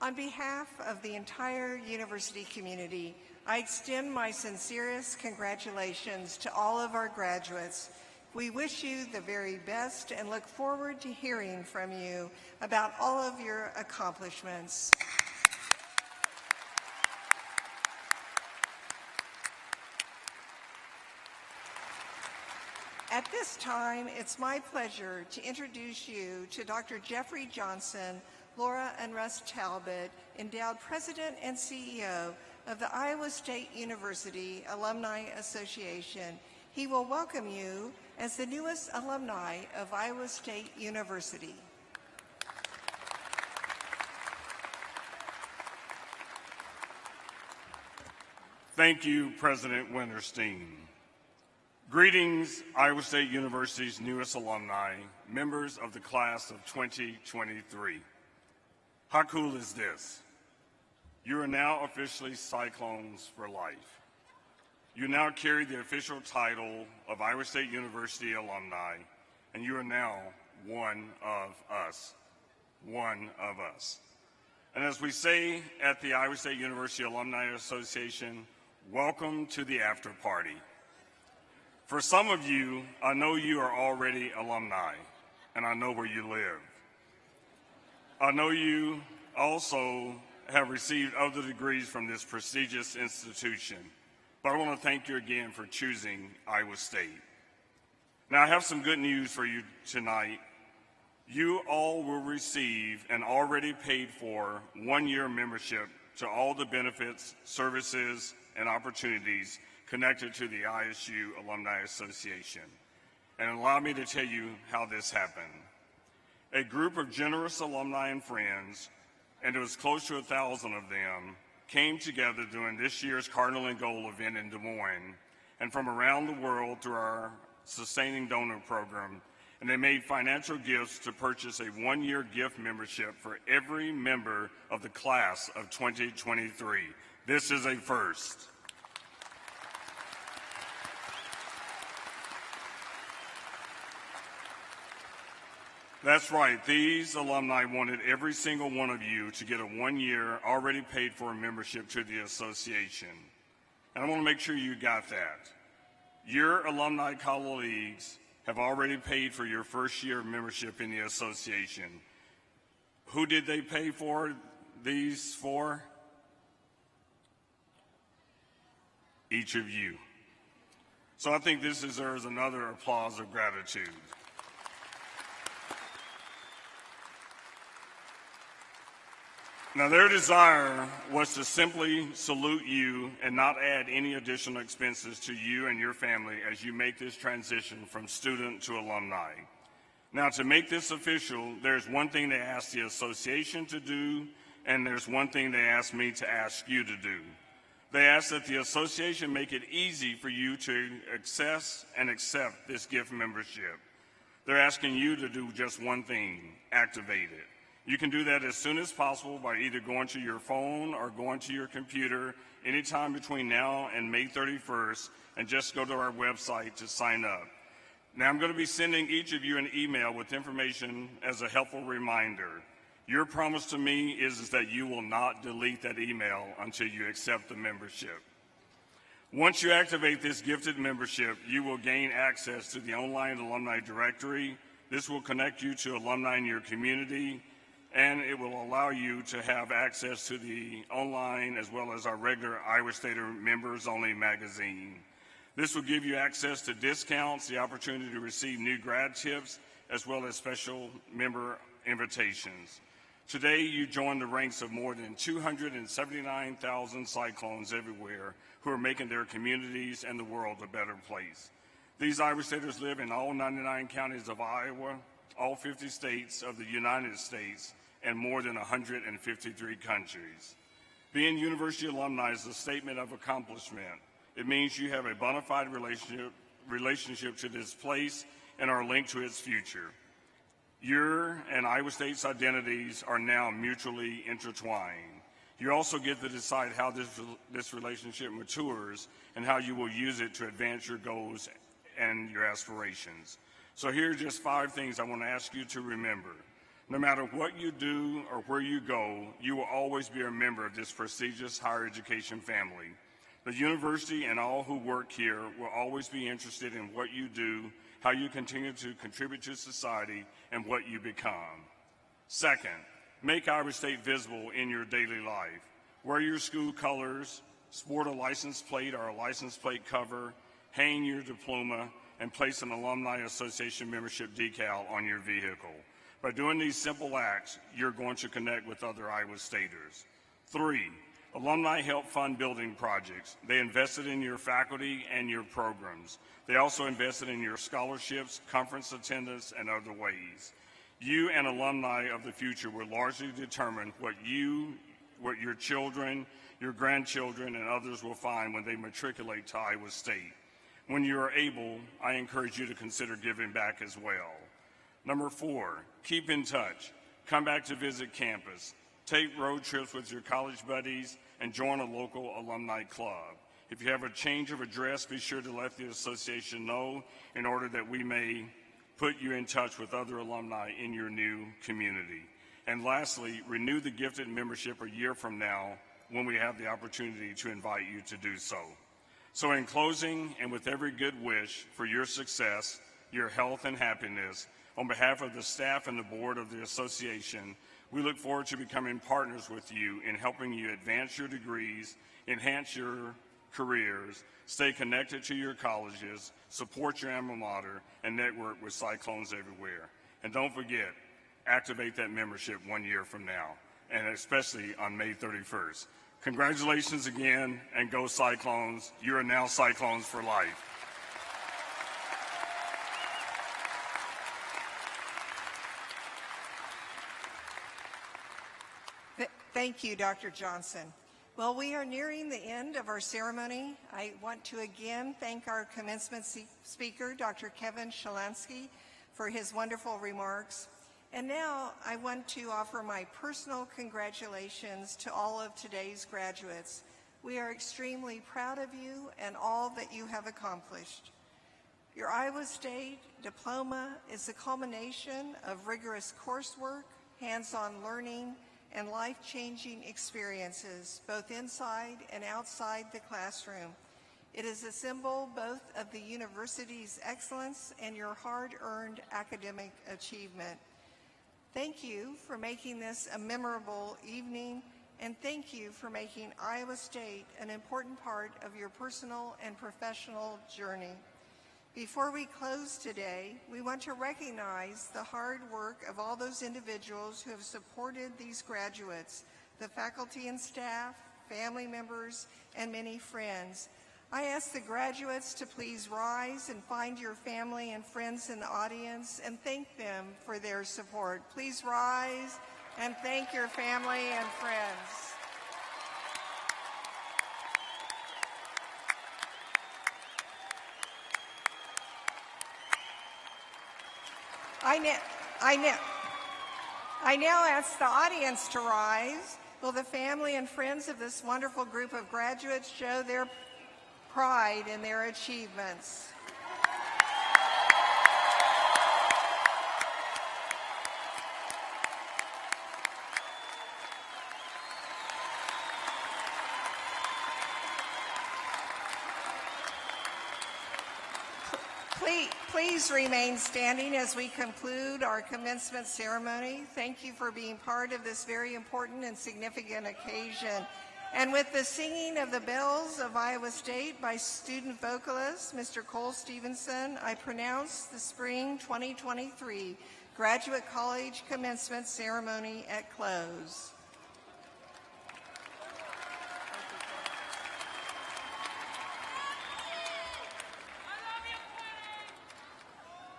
Speaker 1: On behalf of the entire university community, I extend my sincerest congratulations to all of our graduates. We wish you the very best and look forward to hearing from you about all of your accomplishments. At this time, it's my pleasure to introduce you to Dr. Jeffrey Johnson, Laura and Russ Talbot, Endowed President and CEO of the Iowa State University Alumni Association. He will welcome you as the newest alumni of Iowa State University.
Speaker 7: Thank you, President Winterstein. Greetings, Iowa State University's newest alumni, members of the class of 2023. How cool is this? You are now officially Cyclones for life. You now carry the official title of Iowa State University alumni, and you are now one of us. One of us. And as we say at the Iowa State University Alumni Association, welcome to the after party. For some of you, I know you are already alumni, and I know where you live. I know you also have received other degrees from this prestigious institution. But I want to thank you again for choosing Iowa State. Now, I have some good news for you tonight. You all will receive an already paid for one-year membership to all the benefits, services, and opportunities connected to the ISU Alumni Association. And allow me to tell you how this happened. A group of generous alumni and friends, and it was close to 1,000 of them, came together during this year's Cardinal and Gold event in Des Moines and from around the world through our Sustaining Donor Program, and they made financial gifts to purchase a one-year gift membership for every member of the class of 2023. This is a first. That's right, these alumni wanted every single one of you to get a one-year, already paid for membership to the association. And I want to make sure you got that. Your alumni colleagues have already paid for your first year of membership in the association. Who did they pay for these for? Each of you. So I think this deserves another applause of gratitude. Now, their desire was to simply salute you and not add any additional expenses to you and your family as you make this transition from student to alumni. Now, to make this official, there's one thing they asked the association to do, and there's one thing they asked me to ask you to do. They asked that the association make it easy for you to access and accept this gift membership. They're asking you to do just one thing: activate it. You can do that as soon as possible by either going to your phone or going to your computer anytime between now and May 31st, and just go to our website to sign up. Now, I'm going to be sending each of you an email with information as a helpful reminder. Your promise to me is that you will not delete that email until you accept the membership. Once you activate this gifted membership, you will gain access to the online alumni directory. This will connect you to alumni in your community, and it will allow you to have access to the online as well as our regular Iowa Stater members-only magazine. This will give you access to discounts, the opportunity to receive new grad tips, as well as special member invitations. Today, you join the ranks of more than 279,000 Cyclones everywhere who are making their communities and the world a better place. These Iowa Staters live in all 99 counties of Iowa, all 50 states of the United States, and more than 153 countries. Being university alumni is a statement of accomplishment. It means you have a bona fide relationship to this place and are linked to its future. Your and Iowa State's identities are now mutually intertwined. You also get to decide how this relationship matures and how you will use it to advance your goals and your aspirations. So here are just 5 things I want to ask you to remember. No matter what you do or where you go, you will always be a member of this prestigious higher education family. The university and all who work here will always be interested in what you do, how you continue to contribute to society, and what you become. Second, make Iowa State visible in your daily life. Wear your school colors, sport a license plate or a license plate cover, hang your diploma, and place an Alumni Association membership decal on your vehicle. By doing these simple acts, you're going to connect with other Iowa Staters. 3, alumni help fund building projects. They invested in your faculty and your programs. They also invested in your scholarships, conference attendance, and other ways. You and alumni of the future will largely determine what your children, your grandchildren, and others will find when they matriculate to Iowa State. When you are able, I encourage you to consider giving back as well. Number 4, keep in touch. Come back to visit campus. Take road trips with your college buddies and join a local alumni club. If you have a change of address, be sure to let the association know in order that we may put you in touch with other alumni in your new community. And lastly, renew the gifted membership a year from now when we have the opportunity to invite you to do so. So in closing, and with every good wish for your success, your health and happiness, on behalf of the staff and the board of the association, we look forward to becoming partners with you in helping you advance your degrees, enhance your careers, stay connected to your colleges, support your alma mater, and network with Cyclones everywhere. And don't forget, activate that membership 1 year from now, and especially on May 31st. Congratulations again, and go Cyclones. You are now Cyclones for life.
Speaker 1: Thank you, Dr. Johnson. Well, we are nearing the end of our ceremony. I want to again thank our commencement speaker, Dr. Kevin Shalansky, for his wonderful remarks. And now I want to offer my personal congratulations to all of today's graduates. We are extremely proud of you and all that you have accomplished. Your Iowa State diploma is the culmination of rigorous coursework, hands-on learning, and life-changing experiences, both inside and outside the classroom. It is a symbol both of the university's excellence and your hard-earned academic achievement. Thank you for making this a memorable evening, and thank you for making Iowa State an important part of your personal and professional journey. Before we close today, we want to recognize the hard work of all those individuals who have supported these graduates, the faculty and staff, family members, and many friends. I ask the graduates to please rise and find your family and friends in the audience and thank them for their support. Please rise and thank your family and friends. I now ask the audience to rise. Will the family and friends of this wonderful group of graduates show their pride in their achievements? Please remain standing as we conclude our commencement ceremony. Thank you for being part of this very important and significant occasion. And with the singing of the Bells of Iowa State by student vocalist Mr. Cole Stevenson, I pronounce the Spring 2023 Graduate College Commencement Ceremony at close.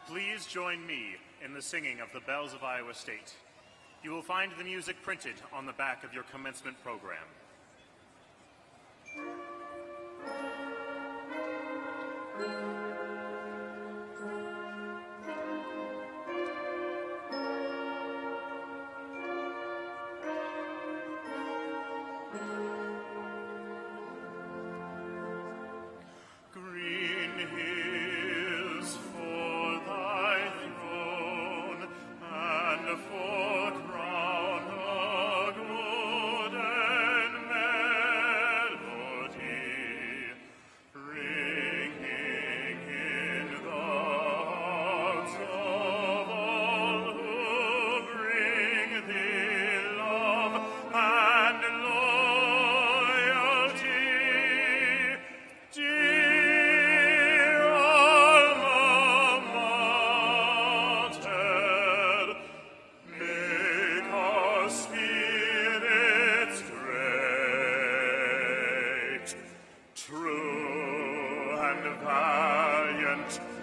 Speaker 8: Please join me in the singing of the Bells of Iowa State. You will find the music printed on the back of your commencement program.
Speaker 9: Valiant